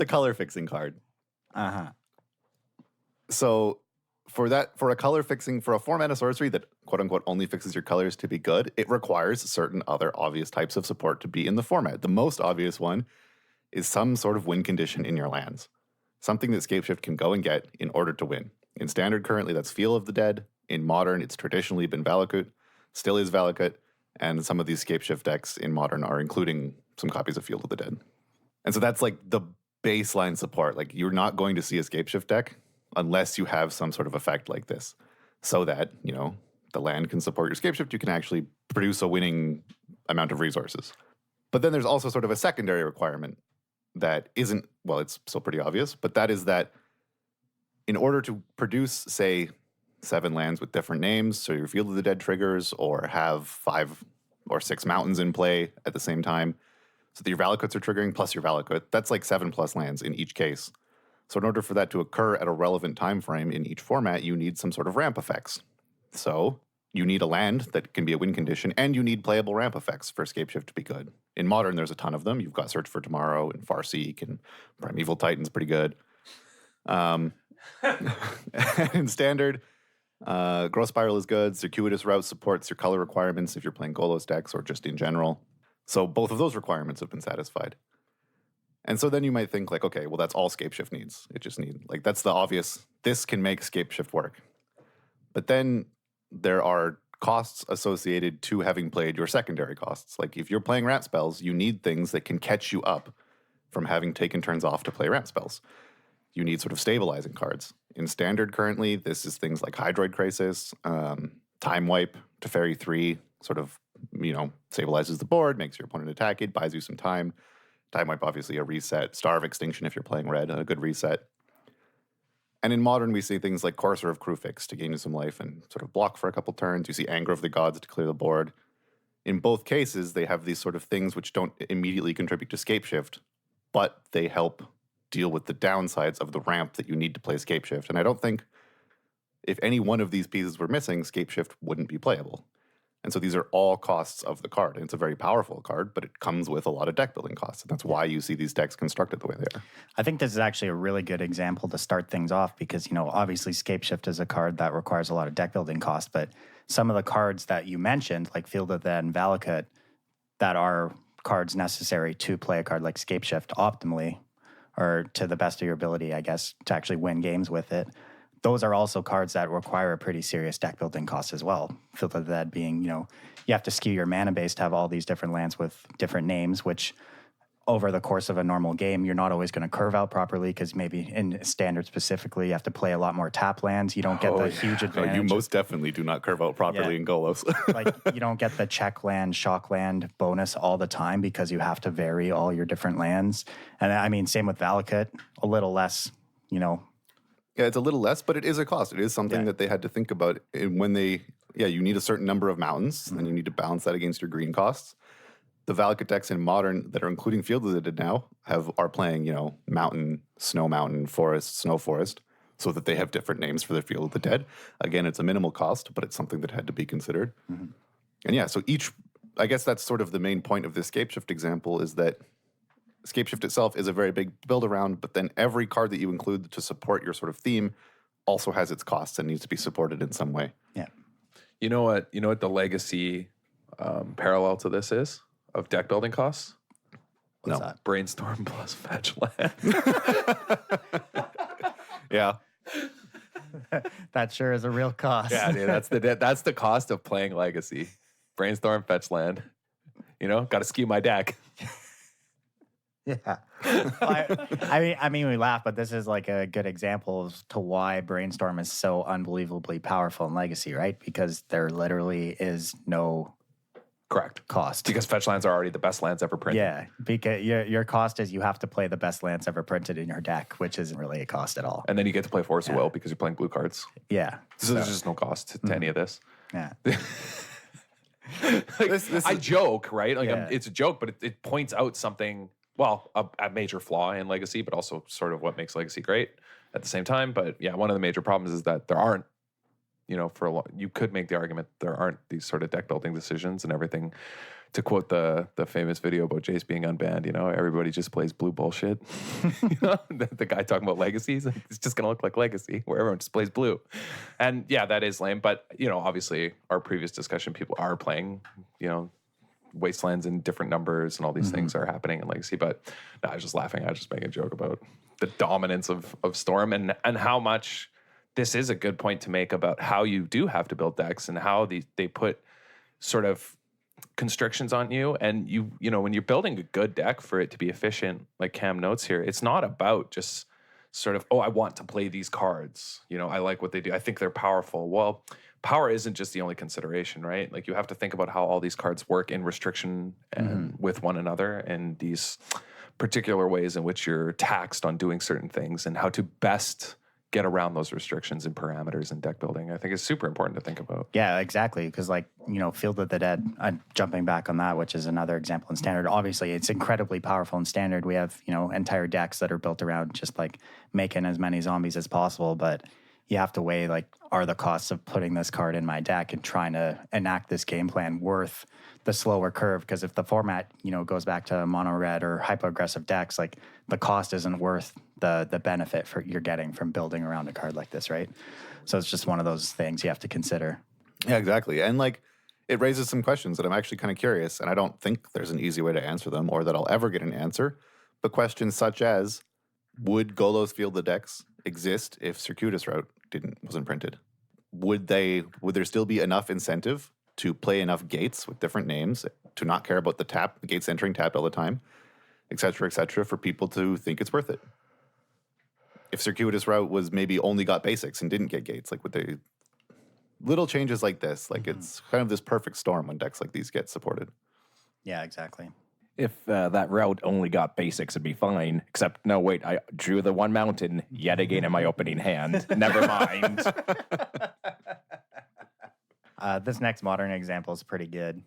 Speaker 4: color fixing card. So for a color fixing, for a 4-mana sorcery that quote unquote only fixes your colors to be good, it requires certain other obvious types of support to be in the format. The most obvious one is some sort of win condition in your lands. Something that Scapeshift can go and get in order to win. In Standard currently, that's Feel of the Dead. In Modern, it's traditionally been Valakut, still is Valakut, and some of these Scapeshift decks in Modern are including some copies of Field of the Dead. And so that's like the baseline support. Like, you're not going to see a Scapeshift deck unless you have some sort of effect like this, so that, the land can support your Scapeshift, you can actually produce a winning amount of resources. But then there's also sort of a secondary requirement that isn't, well, it's still pretty obvious, but that is that in order to produce, say, 7 lands with different names, so your Field of the Dead triggers, or have 5 or 6 mountains in play at the same time, so that your Valakuts are triggering plus your Valakut, that's like 7+ lands in each case. So in order for that to occur at a relevant time frame in each format, you need some sort of ramp effects. So you need a land that can be a win condition, and you need playable ramp effects for Scapeshift to be good. In Modern, there's a ton of them. You've got Search for Tomorrow and Farseek, and Primeval Titan's pretty good. In Standard, Growth Spiral is good. Circuitous Route supports your color requirements if you're playing Golos decks or just in general. So both of those requirements have been satisfied. And so then you might think like, okay, well, that's all Scapeshift needs. That's the obvious, this can make Scapeshift work. But then there are costs associated to having played your secondary costs. Like, if you're playing ramp spells, you need things that can catch you up from having taken turns off to play ramp spells. You need sort of stabilizing cards. In Standard currently, this is things like Hydroid Crisis, Time Wipe, Teferi 3, sort of, stabilizes the board, makes your opponent attack it, buys you some time. Time Wipe, obviously a reset. Star of Extinction, if you're playing red, a good reset. And in Modern, we see things like Courser of Crufix to gain you some life and sort of block for a couple turns. You see Anger of the Gods to clear the board. In both cases, they have these sort of things which don't immediately contribute to Scapeshift, but they help deal with the downsides of the ramp that you need to play Scapeshift. And I don't think if any one of these pieces were missing, Scapeshift wouldn't be playable. And so these are all costs of the card. And it's a very powerful card, but it comes with a lot of deck building costs. And that's why you see these decks constructed the way they are.
Speaker 1: I think this is actually a really good example to start things off because, obviously Scapeshift is a card that requires a lot of deck building costs, but some of the cards that you mentioned, like Field of the Dead and Valakut, that are cards necessary to play a card like Scapeshift optimally, or to the best of your ability, I guess, to actually win games with it. Those are also cards that require a pretty serious deck building cost as well. Field of the Dead being, you have to skew your mana base to have all these different lands with different names, which over the course of a normal game, you're not always going to curve out properly because maybe in Standard specifically, you have to play a lot more tap lands. You don't get the huge advantage.
Speaker 4: You most definitely do not curve out properly in Golos.
Speaker 1: Like, you don't get the check land, shock land bonus all the time because you have to vary all your different lands. And I mean, same with Valakut, a little less, Yeah,
Speaker 4: it's a little less, but it is a cost. It is something that they had to think about when you need a certain number of mountains, and you need to balance that against your green costs. The Valakut decks in Modern that are including Field of the Dead now are playing, mountain, snow, forest, snow, forest, so that they have different names for their Field of the Dead. Again, it's a minimal cost, but it's something that had to be considered. Mm-hmm. And so I guess that's sort of the main point of this Scapeshift example, is that Scapeshift itself is a very big build around, but then every card that you include to support your sort of theme also has its costs and needs to be supported in some way.
Speaker 1: Yeah.
Speaker 2: You know what the legacy parallel to this is of deck building costs?
Speaker 1: What's
Speaker 4: No.
Speaker 1: that?
Speaker 2: Brainstorm plus fetch land.
Speaker 4: Yeah.
Speaker 1: That sure is a real cost.
Speaker 2: Yeah, dude, that's the cost of playing Legacy. Brainstorm, fetch land. Got to skew my deck.
Speaker 1: Yeah. I mean, we laugh, but this is like a good example as to why Brainstorm is so unbelievably powerful in Legacy, right? Because there literally is no
Speaker 2: Correct.
Speaker 1: cost.
Speaker 2: Because fetch lands are already the best lands ever printed.
Speaker 1: Yeah, because your cost is you have to play the best lands ever printed in your deck, which isn't really a cost at all.
Speaker 2: And then you get to play Force of Will because you're playing blue cards.
Speaker 1: Yeah.
Speaker 2: So there's just no cost to any of this.
Speaker 1: Yeah.
Speaker 2: I joke, right? Like
Speaker 1: Yeah.
Speaker 2: it's a joke, but it points out something. Well, a major flaw in Legacy, but also sort of what makes Legacy great at the same time. But yeah, one of the major problems is that there aren't, you could make the argument there aren't these sort of deck building decisions and everything. To quote the famous video about Jace being unbanned, everybody just plays blue bullshit. The guy talking about Legacies, it's just going to look like Legacy where everyone just plays blue. And yeah, that is lame. But, obviously our previous discussion, people are playing, wastelands in different numbers and all these things are happening in Legacy. But no, I was just laughing. I was just making a joke about the dominance of Storm and how much this is a good point to make about how you do have to build decks and how they put sort of constrictions on you. And when you're building a good deck for it to be efficient, like Cam notes here, it's not about just sort of, I want to play these cards. I like what they do. I think they're powerful. Well, power isn't just the only consideration, right? Like you have to think about how all these cards work in restriction and with one another and these particular ways in which you're taxed on doing certain things and how to best get around those restrictions and parameters in deck building. I think it's super important to think about.
Speaker 1: Yeah, exactly. Because Field of the Dead, jumping back on that, which is another example in Standard. Obviously, it's incredibly powerful in Standard. We have, entire decks that are built around just like making as many zombies as possible. But you have to weigh are the costs of putting this card in my deck and trying to enact this game plan worth the slower curve? Because if the format, goes back to mono red or hypo aggressive decks, like the cost isn't worth the benefit you're getting from building around a card like this, right? So it's just one of those things you have to consider.
Speaker 4: Yeah, exactly. And it raises some questions that I'm actually kind of curious, and I don't think there's an easy way to answer them or that I'll ever get an answer. But questions such as, would Golos Field the decks exist if Circuitous Route wasn't printed? Would there still be enough incentive to play enough gates with different names, to not care about the gates entering tapped all the time, et cetera, for people to think it's worth it? If Circuitous Route was maybe only got basics and didn't get gates, would they... Little changes like this, it's kind of this perfect storm when decks like these get supported.
Speaker 1: Yeah, exactly.
Speaker 3: If that route only got basics, it'd be fine. Except, no, wait, I drew the one mountain yet again in my opening hand. Never mind.
Speaker 1: This next modern example is pretty good.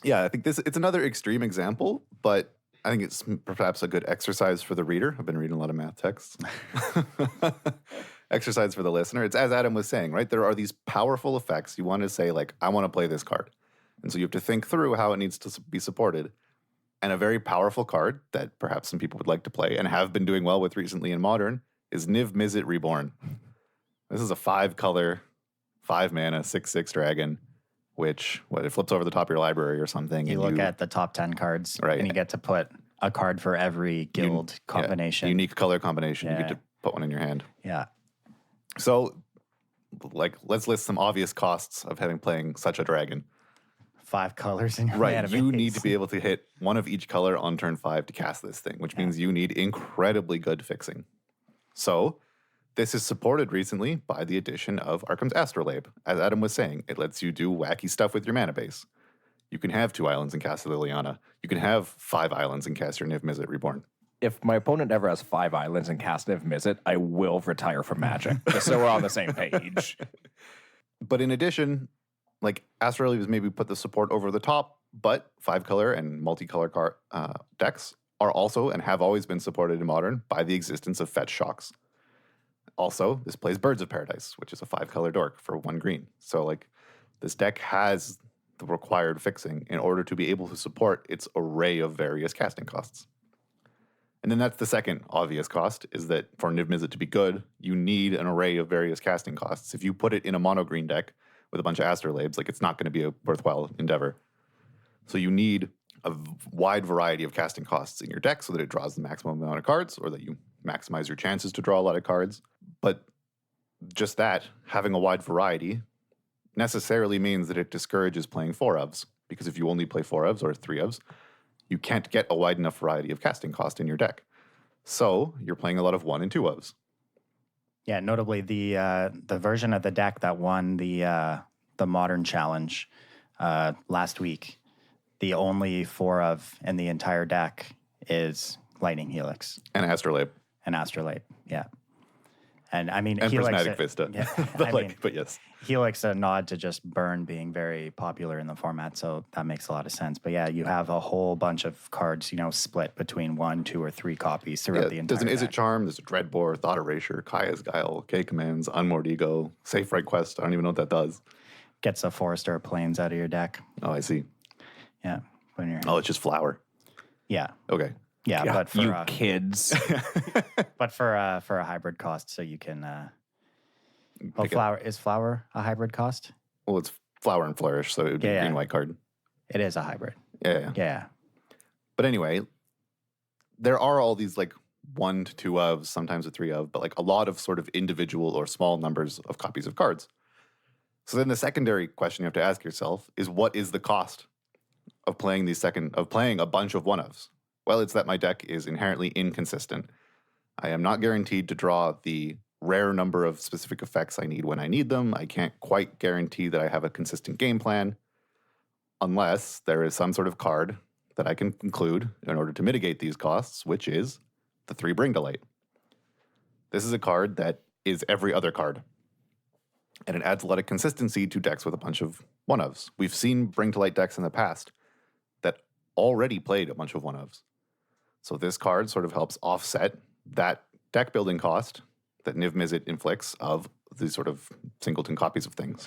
Speaker 4: Yeah, I think it's another extreme example, but I think it's perhaps a good exercise for the reader. I've been reading a lot of math texts. Exercise for the listener. It's as Adam was saying, right? There are these powerful effects. You want to say, I want to play this card. And so you have to think through how it needs to be supported. And a very powerful card that perhaps some people would like to play and have been doing well with recently in Modern is Niv Mizzet Reborn. This is a 5-color, 5-mana, 6/6 dragon, which, it flips over the top of your library or something.
Speaker 1: You look at the top 10 cards,
Speaker 4: right,
Speaker 1: and you get to put a card for every guild combination.
Speaker 4: Unique color combination.
Speaker 1: Yeah.
Speaker 4: You get to put one in your hand.
Speaker 1: Yeah.
Speaker 4: So, let's list some obvious costs of playing such a dragon.
Speaker 1: 5 colors in your
Speaker 4: Right.
Speaker 1: mana
Speaker 4: You
Speaker 1: base.
Speaker 4: need to be able to hit one of each color on turn 5 to cast this thing, which means you need incredibly good fixing. So, this is supported recently by the addition of Arkham's Astrolabe. As Adam was saying, it lets you do wacky stuff with your mana base. You can have 2 islands and cast Liliana. You can have 5 islands and cast your Niv Mizzet Reborn.
Speaker 3: If my opponent ever has 5 islands and cast Niv Mizzet, I will retire from Magic. Just so we're on the same page.
Speaker 4: But in addition, Astrolabe has maybe put the support over the top, but 5-color and multicolor decks are also and have always been supported in Modern by the existence of fetch shocks. Also, this plays Birds of Paradise, which is a 5-color dork for 1 green. So, this deck has the required fixing in order to be able to support its array of various casting costs. And then that's the second obvious cost, is that for Niv Mizzet to be good, you need an array of various casting costs. If you put it in a mono-green deck with a bunch of Astrolabes, it's not going to be a worthwhile endeavor. So you need wide variety of casting costs in your deck so that it draws the maximum amount of cards, or that you maximize your chances to draw a lot of cards. But just that, having a wide variety, necessarily means that it discourages playing 4-ofs, because if you only play 4-ofs or 3-ofs, you can't get a wide enough variety of casting cost in your deck. So you're playing a lot of 1 and 2-ofs.
Speaker 1: Yeah, notably the version of the deck that won the Modern Challenge last week, the only 4-of in the entire deck is Lightning Helix
Speaker 4: And Astrolabe.
Speaker 1: and Astrolabe. Yeah. And I mean,
Speaker 4: And
Speaker 1: Helix,
Speaker 4: Prismatic Vista.
Speaker 1: Yeah,
Speaker 4: But yes.
Speaker 1: Helix, a nod to just Burn being very popular in the format, so that makes a lot of sense. But yeah, you have a whole bunch of cards, split between 1, 2, or 3 copies throughout the entire
Speaker 4: There's an Is It
Speaker 1: deck.
Speaker 4: Charm, there's a Dreadbore, Thought Erasure, Kaya's Guile, K Commands, Unmoored Ego, Safe Right Quest. I don't even know what that does.
Speaker 1: Gets a Forester of Plains out of your deck.
Speaker 4: Oh, I see.
Speaker 1: Yeah. When you're,
Speaker 4: Oh, it's just Flower.
Speaker 1: yeah.
Speaker 4: Okay.
Speaker 1: Yeah, but for
Speaker 3: You kids.
Speaker 1: a hybrid cost, so you can.
Speaker 4: Pick it.
Speaker 1: Flower is Flower a hybrid cost?
Speaker 4: Well, it's Flower and Flourish, so it would be
Speaker 1: Yeah,
Speaker 4: a
Speaker 1: yeah.
Speaker 4: green-white card.
Speaker 1: It is a hybrid.
Speaker 4: Yeah.
Speaker 1: Yeah.
Speaker 4: But anyway, there are all these like 1 to 2-ofs, sometimes a 3-of, but like a lot of sort of individual or small numbers of copies of cards. So then the secondary question you have to ask yourself is, what is the cost of playing playing a bunch of 1-ofs? Well, it's that my deck is inherently inconsistent. I am not guaranteed to draw the rare number of specific effects I need when I need them. I can't quite guarantee that I have a consistent game plan unless there is some sort of card that I can include in order to mitigate these costs, which is the 3 Bring to Light. This is a card that is every other card, and it adds a lot of consistency to decks with a bunch of 1-ofs. We've seen Bring to Light decks in the past that already played a bunch of 1-ofs. So this card sort of helps offset that deck building cost that Niv Mizzet inflicts of these sort of singleton copies of things.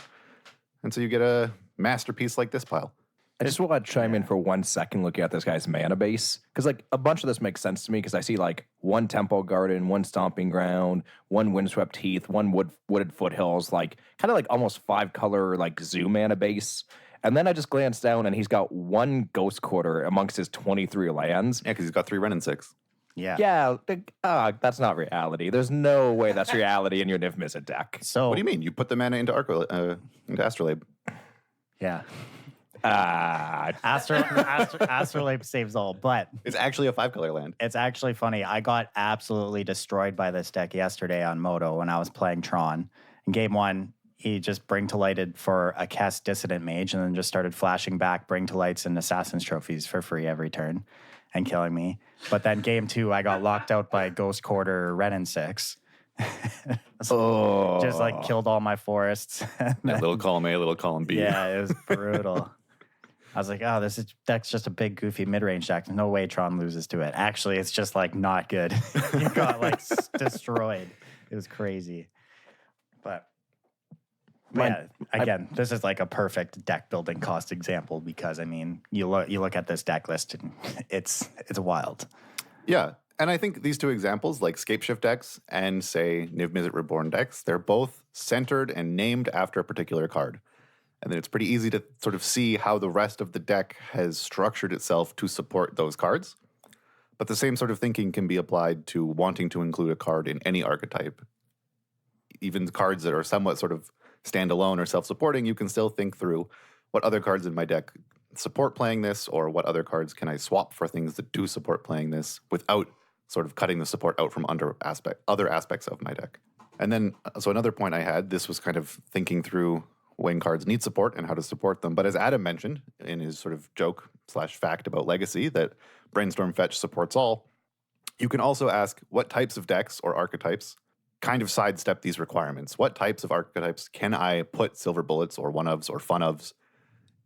Speaker 4: And so you get a masterpiece like this pile.
Speaker 3: I just want to chime in for 1 second looking at this guy's mana base. Because, like, a bunch of this makes sense to me because I see, like, 1 Temple Garden, 1 Stomping Ground, 1 Windswept Heath, 1 Wooded Foothills, like, kind of like almost 5-color, like, zoo mana base. And then I just glanced down and he's got 1 Ghost Quarter amongst his 23 lands.
Speaker 4: Yeah, because he's got 3 Ren and 6.
Speaker 1: Yeah.
Speaker 3: Yeah, that's not reality. There's no way that's reality in your Niv Mizzet deck.
Speaker 1: So
Speaker 4: What do you mean? You put the mana into into Astrolabe.
Speaker 1: yeah.
Speaker 3: Ah,
Speaker 1: Astrolabe saves all, but
Speaker 4: It's actually a 5-color land.
Speaker 1: it's actually funny. I got absolutely destroyed by this deck yesterday on Moto when I was playing Tron. In game 1, he just Bring to Lighted for a cast Dissident Mage and then just started flashing back Bring to Lights and Assassin's Trophies for free every turn and killing me. But then game 2, I got locked out by Ghost Quarter Ren and 6.
Speaker 3: oh.
Speaker 1: Just like killed all my forests.
Speaker 4: Little column A, little column B.
Speaker 1: Yeah, it was brutal. I was like, oh, deck's just a big, goofy mid-range deck. No way Tron loses to it. Actually, it's just like not good. You got like destroyed. It was crazy. But yeah, again, this is like a perfect deck building cost example because I mean, you look at this deck list and it's wild.
Speaker 4: Yeah. And I think these 2 examples, like Scapeshift decks and, say, Niv Mizzet Reborn decks, they're both centered and named after a particular card. And then it's pretty easy to sort of see how the rest of the deck has structured itself to support those cards. But the same sort of thinking can be applied to wanting to include a card in any archetype. Even the cards that are somewhat sort of standalone or self-supporting, you can still think through what other cards in my deck support playing this, or what other cards can I swap for things that do support playing this without sort of cutting the support out from other aspects of my deck. And then, so another point I had, this was kind of thinking through when cards need support and how to support them. But as Adam mentioned in his sort of joke/fact about Legacy, that Brainstorm Fetch supports all, you can also ask what types of decks or archetypes kind of sidestep these requirements. What types of archetypes can I put silver bullets or 1-ofs or fun-ofs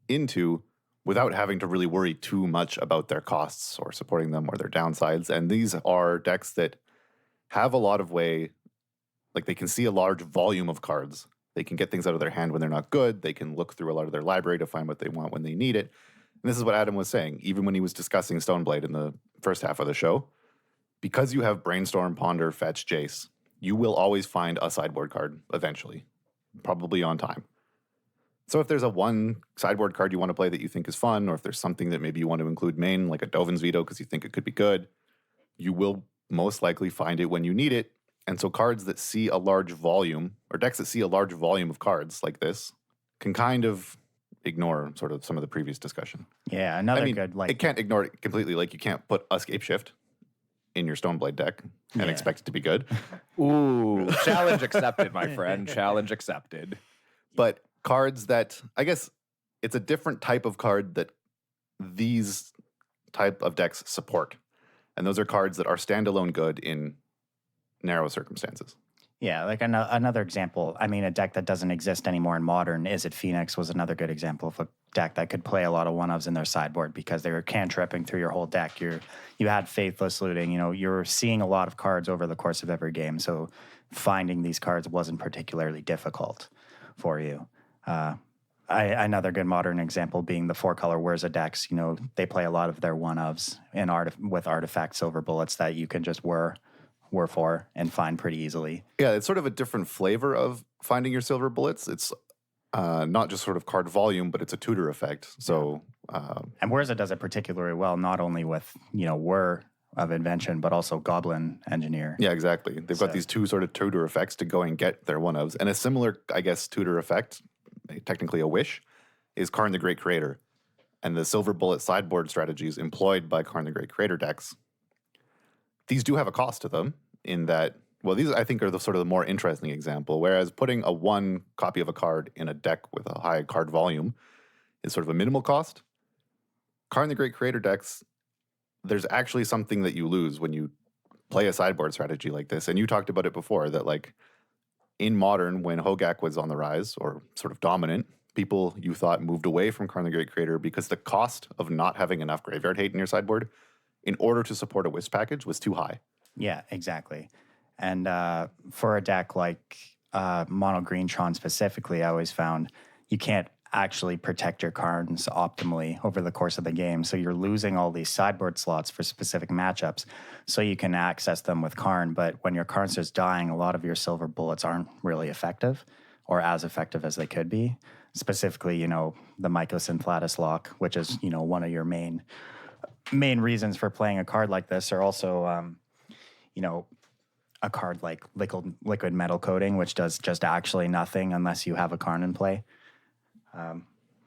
Speaker 4: into without having to really worry too much about their costs or supporting them or their downsides? And these are decks that have a lot of way, like they can see a large volume of cards. They can get things out of their hand when they're not good. They can look through a lot of their library to find what they want when they need it. And this is what Adam was saying, even when he was discussing Stoneblade in the first half of the show. Because you have Brainstorm, Ponder, Fetch, Jace, you will always find a sideboard card eventually, probably on time. So if there's a one sideboard card you want to play that you think is fun, or if there's something that maybe you want to include main, like a Dovin's Veto because you think it could be good, you will most likely find it when you need it. And so cards that see a large volume, or decks that see a large volume of cards like this, can kind of ignore sort of some of the previous discussion.
Speaker 1: Yeah, another good
Speaker 4: it can't ignore it completely. Like you can't put Escape Shift in your Stoneblade deck and expect it to be good.
Speaker 3: Ooh, challenge accepted, my friend. Challenge accepted.
Speaker 4: But cards that, I guess it's a different type of card that these type of decks support. And those are cards that are standalone good in narrow circumstances.
Speaker 1: Yeah, like another example. I mean, a deck that doesn't exist anymore in Modern, Is It Phoenix, was another good example of a deck that could play a lot of one-ofs in their sideboard because they were cantripping through your whole deck. You had Faithless Looting. You're seeing a lot of cards over the course of every game, so finding these cards wasn't particularly difficult for you. Another good Modern example being the 4-color Wurza decks. They play a lot of their one-ofs with artifact silver bullets that you can just whir for and find pretty easily.
Speaker 4: Yeah, it's sort of a different flavor of finding your silver bullets. It's not just sort of card volume, but it's a tutor effect. So,
Speaker 1: and Wurza does it particularly well, not only with Whir of Invention, but also Goblin Engineer.
Speaker 4: Yeah, exactly. They've got these two sort of tutor effects to go and get their one-ofs. And a similar, I guess, tutor effect, technically a wish, is Karn the Great Creator. And the silver bullet sideboard strategies employed by Karn the Great Creator decks, these do have a cost to them in that, well, these I think are the sort of the more interesting example, whereas putting a one copy of a card in a deck with a high card volume is sort of a minimal cost. Karn the Great Creator decks, there's actually something that you lose when you play a sideboard strategy like this. And you talked about it before, that like in Modern, when Hogak was on the rise or sort of dominant, people you thought moved away from Karn the Great Creator because the cost of not having enough graveyard hate in your sideboard in order to support a Wisp package was too high.
Speaker 1: Yeah, exactly. And for a deck like Mono Green Tron specifically, I always found you can't actually protect your cards optimally over the course of the game. So you're losing all these sideboard slots for specific matchups so you can access them with Karn. But when your Karn starts dying, a lot of your silver bullets aren't really effective or as effective as they could be. Specifically, the Mycosynth Lattice Lock, which is, one of your main reasons for playing a card like this, are also, a card like Liquid Metal Coating, which does just actually nothing unless you have a Karn in play.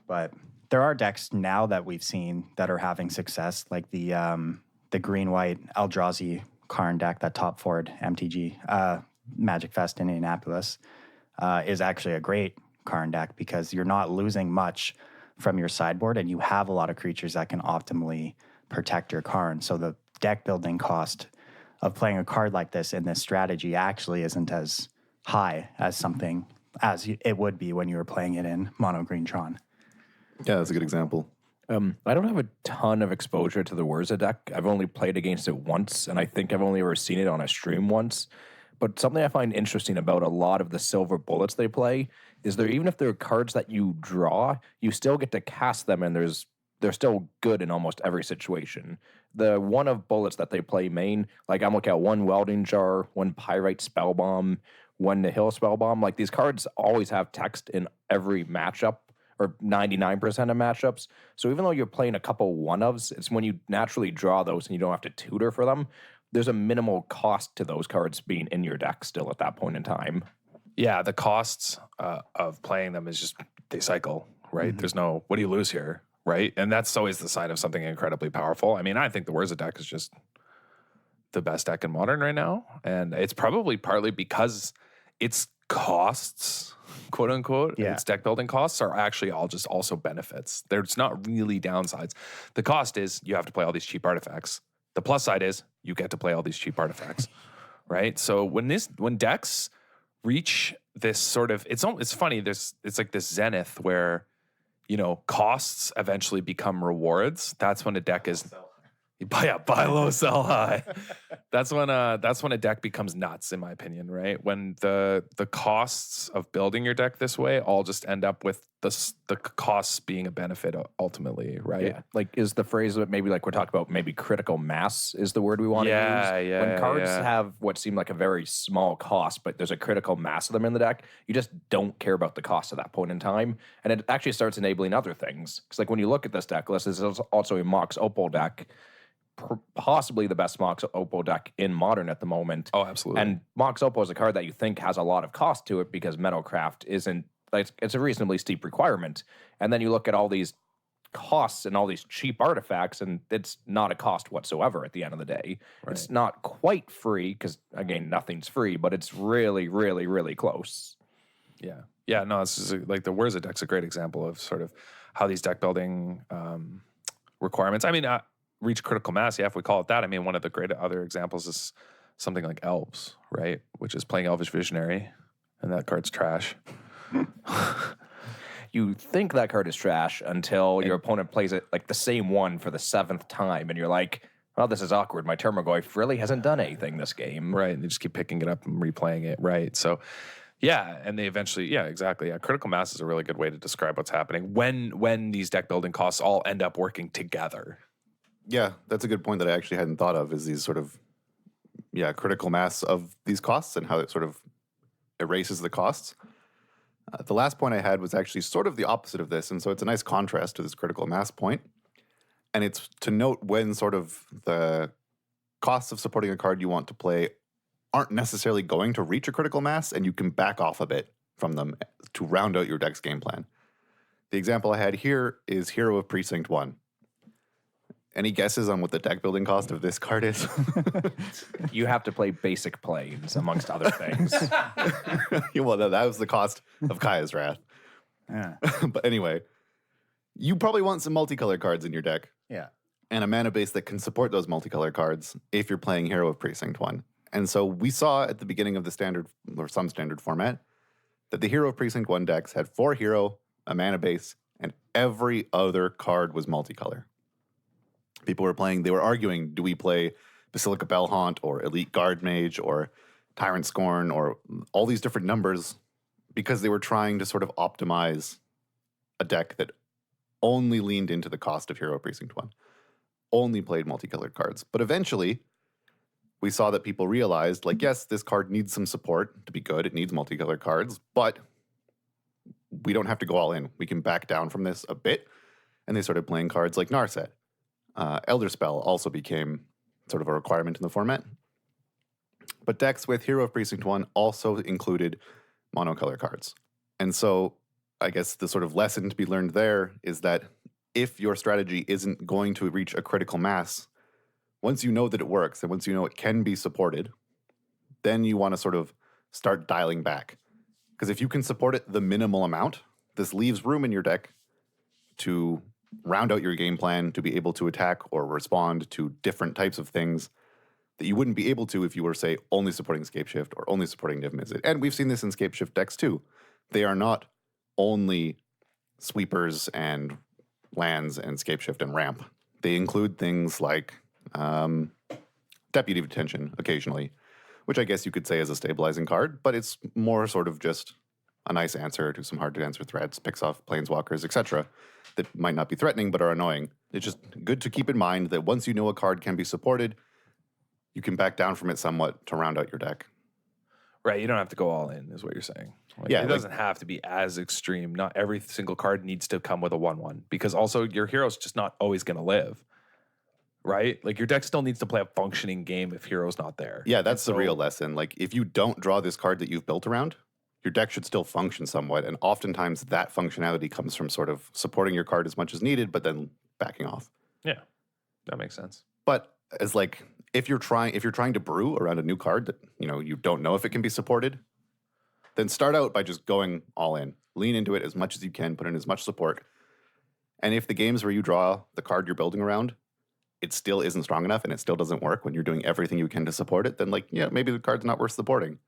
Speaker 1: But there are decks now that we've seen that are having success, like the green-white Eldrazi Karn deck that top forward MTG, Magic Fest in Indianapolis, is actually a great Karn deck because you're not losing much from your sideboard and you have a lot of creatures that can optimally protect your Karn. So the deck building cost of playing a card like this in this strategy actually isn't as high as something as it would be when you were playing it in Mono Green Tron.
Speaker 4: Yeah, that's a good example.
Speaker 3: I don't have a ton of exposure to the Wurza deck. I've only played against it once, and I think I've only ever seen it on a stream once. But something I find interesting about a lot of the silver bullets they play is even if they're cards that you draw, you still get to cast them, and they're still good in almost every situation. The one of bullets that they play main, like I'm looking at one Welding Jar, one Pyrite Spellbomb, one Nihil Spellbomb. Like these cards always have text in every matchup, or 99% of matchups. So even though you're playing a couple one-ofs, it's when you naturally draw those and you don't have to tutor for them, there's a minimal cost to those cards being in your deck still at that point in time.
Speaker 2: Yeah, the costs of playing them is just, they cycle, right? Mm-hmm. There's no, what do you lose here, right? And that's always the sign of something incredibly powerful. I mean, I think the Wurza deck is just the best deck in Modern right now. And it's probably partly because its costs, quote unquote, its deck building costs are actually all just also benefits. There's not really downsides. The cost is you have to play all these cheap artifacts. The plus side is you get to play all these cheap artifacts, right? So when decks reach this sort of, it's funny, it's like this zenith where, costs eventually become rewards. That's when a deck is, Buy low, sell high. That's when a deck becomes nuts, in my opinion, right? When the costs of building your deck this way all just end up with the costs being a benefit ultimately, right?
Speaker 3: Yeah. Like, is the phrase that maybe like we're talking about, maybe critical mass is the word we want to use?
Speaker 2: Yeah.
Speaker 3: When cards have what seem like a very small cost, but there's a critical mass of them in the deck, you just don't care about the cost at that point in time. And it actually starts enabling other things. Because like when you look at this deck list, this is also a Mox Opal deck, possibly the best Mox Opal deck in Modern at the moment.
Speaker 2: Oh, absolutely.
Speaker 3: And Mox Opal is a card that you think has a lot of cost to it because Metalcraft isn't, like, it's a reasonably steep requirement. And then you look at all these costs and all these cheap artifacts, and it's not a cost whatsoever at the end of the day. Right. It's not quite free because, again, nothing's free, but it's really, really, really close.
Speaker 2: Yeah. Yeah, no, this is like the Wurza deck's a great example of sort of how these deck building requirements. I mean, reach critical mass, yeah, if we call it that. I mean, one of the great other examples is something like Elves, right? Which is playing Elvish Visionary, and that card's trash.
Speaker 3: You think that card is trash until your opponent plays it like the same one for the 7th time, and you're like, well, this is awkward. My Termagoyf really hasn't done anything this game.
Speaker 2: Right, and they just keep picking it up and replaying it, right? So, yeah, and they eventually, yeah, exactly. Yeah, critical mass is a really good way to describe what's happening when these deck building costs all end up working together.
Speaker 4: Yeah, that's a good point that I actually hadn't thought of, is these sort of, critical mass of these costs and how it sort of erases the costs. The last point I had was actually sort of the opposite of this, and so it's a nice contrast to this critical mass point. And it's to note when sort of the costs of supporting a card you want to play aren't necessarily going to reach a critical mass, and you can back off a bit from them to round out your deck's game plan. The example I had here is Hero of Precinct 1. Any guesses on what the deck building cost of this card is?
Speaker 3: You have to play basic planes, amongst other things.
Speaker 4: Well, no, that was the cost of Kaya's Wrath.
Speaker 1: Yeah.
Speaker 4: But anyway, you probably want some multicolored cards in your deck.
Speaker 1: Yeah.
Speaker 4: And a mana base that can support those multicolored cards if you're playing Hero of Precinct 1. And so we saw at the beginning of the standard, or some standard format, that the Hero of Precinct 1 decks had 4 hero, a mana base, and every other card was multicolor. People they were arguing, do we play Basilica Bellhaunt or Elite Guard Mage or Tyrant Scorn or all these different numbers, because they were trying to sort of optimize a deck that only leaned into the cost of Hero Precinct 1, only played multicolored cards. But eventually, we saw that people realized, like, yes, this card needs some support to be good. It needs multicolored cards, but we don't have to go all in. We can back down from this a bit. And they started playing cards like Narset. Elder Spell also became sort of a requirement in the format. But decks with Hero of Precinct 1 also included monocolor cards. And so I guess the sort of lesson to be learned there is that if your strategy isn't going to reach a critical mass, once you know that it works and once you know it can be supported, then you want to sort of start dialing back. Because if you can support it the minimal amount, this leaves room in your deck to round out your game plan, to be able to attack or respond to different types of things that you wouldn't be able to if you were, say, only supporting Scapeshift or only supporting Niv Mizzet. And we've seen this in Scapeshift decks too. They are not only sweepers and lands and Scapeshift and ramp. They include things like Deputy Detention occasionally, which I guess you could say is a stabilizing card, but it's more sort of just a nice answer to some hard-to-answer threats, picks off planeswalkers, etc., that might not be threatening but are annoying. It's just good to keep in mind that once you know a card can be supported, you can back down from it somewhat to round out your deck.
Speaker 2: Right, you don't have to go all in, is what you're saying. It doesn't have to be as extreme. Not every single card needs to come with a 1/1, because also your hero's just not always going to live. Right? Like, your deck still needs to play a functioning game if Hero's not there.
Speaker 4: Yeah, that's the real lesson. Like, if you don't draw this card that you've built around, your deck should still function somewhat. And oftentimes that functionality comes from sort of supporting your card as much as needed, but then backing off.
Speaker 2: Yeah, that makes sense.
Speaker 4: But as like, if you're trying to brew around a new card that, you don't know if it can be supported, then start out by just going all in. Lean into it as much as you can, put in as much support. And if the games where you draw the card you're building around, it still isn't strong enough and it still doesn't work when you're doing everything you can to support it, then maybe the card's not worth supporting.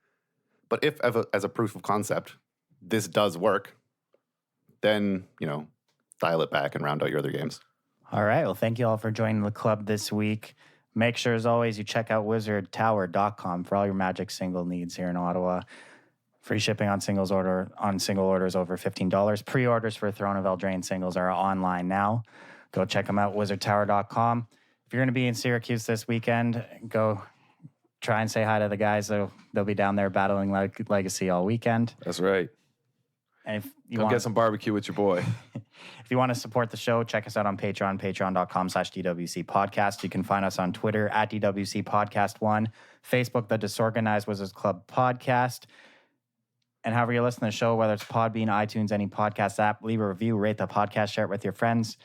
Speaker 4: But if as a proof of concept, this does work, then, dial it back and round out your other games.
Speaker 1: All right. Well, thank you all for joining the club this week. Make sure, as always, you check out wizardtower.com for all your Magic single needs here in Ottawa. Free shipping on single orders over $15. Pre-orders for Throne of Eldraine singles are online now. Go check them out, wizardtower.com. If you're going to be in Syracuse this weekend, go try and say hi to the guys. They'll be down there battling Legacy all weekend.
Speaker 2: That's right.
Speaker 1: And if you
Speaker 2: Go get some barbecue with your boy.
Speaker 1: If you want to support the show, check us out on Patreon, patreon.com/DWC Podcast. You can find us on Twitter at DWC Podcast 1, Facebook, the Disorganized Wizards Club Podcast. And however you listen to the show, whether it's Podbean, iTunes, any podcast app, leave a review, rate the podcast, share it with your friends.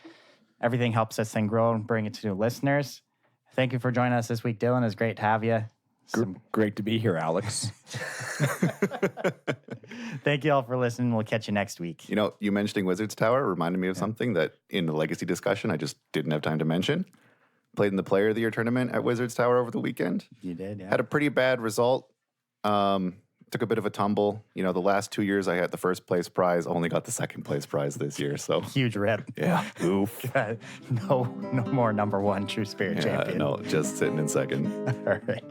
Speaker 1: Everything helps this thing grow and bring it to new listeners. Thank you for joining us this week, Dylan. It's great to have you.
Speaker 3: Great to be here, Alex.
Speaker 1: Thank you all for listening. We'll catch you next week.
Speaker 4: You know, you mentioning Wizards Tower reminded me of something that in the Legacy discussion I just didn't have time to mention. Played in the Player of the Year tournament at Wizards Tower over the weekend.
Speaker 1: You did, yeah.
Speaker 4: Had a pretty bad result. Took a bit of a tumble. You know, the last 2 years I had the first place prize, only got the second place prize this year. So
Speaker 1: Huge rip.
Speaker 4: yeah, oof.
Speaker 1: No more number one True Spirit champion.
Speaker 4: No, just sitting in second.
Speaker 1: All right.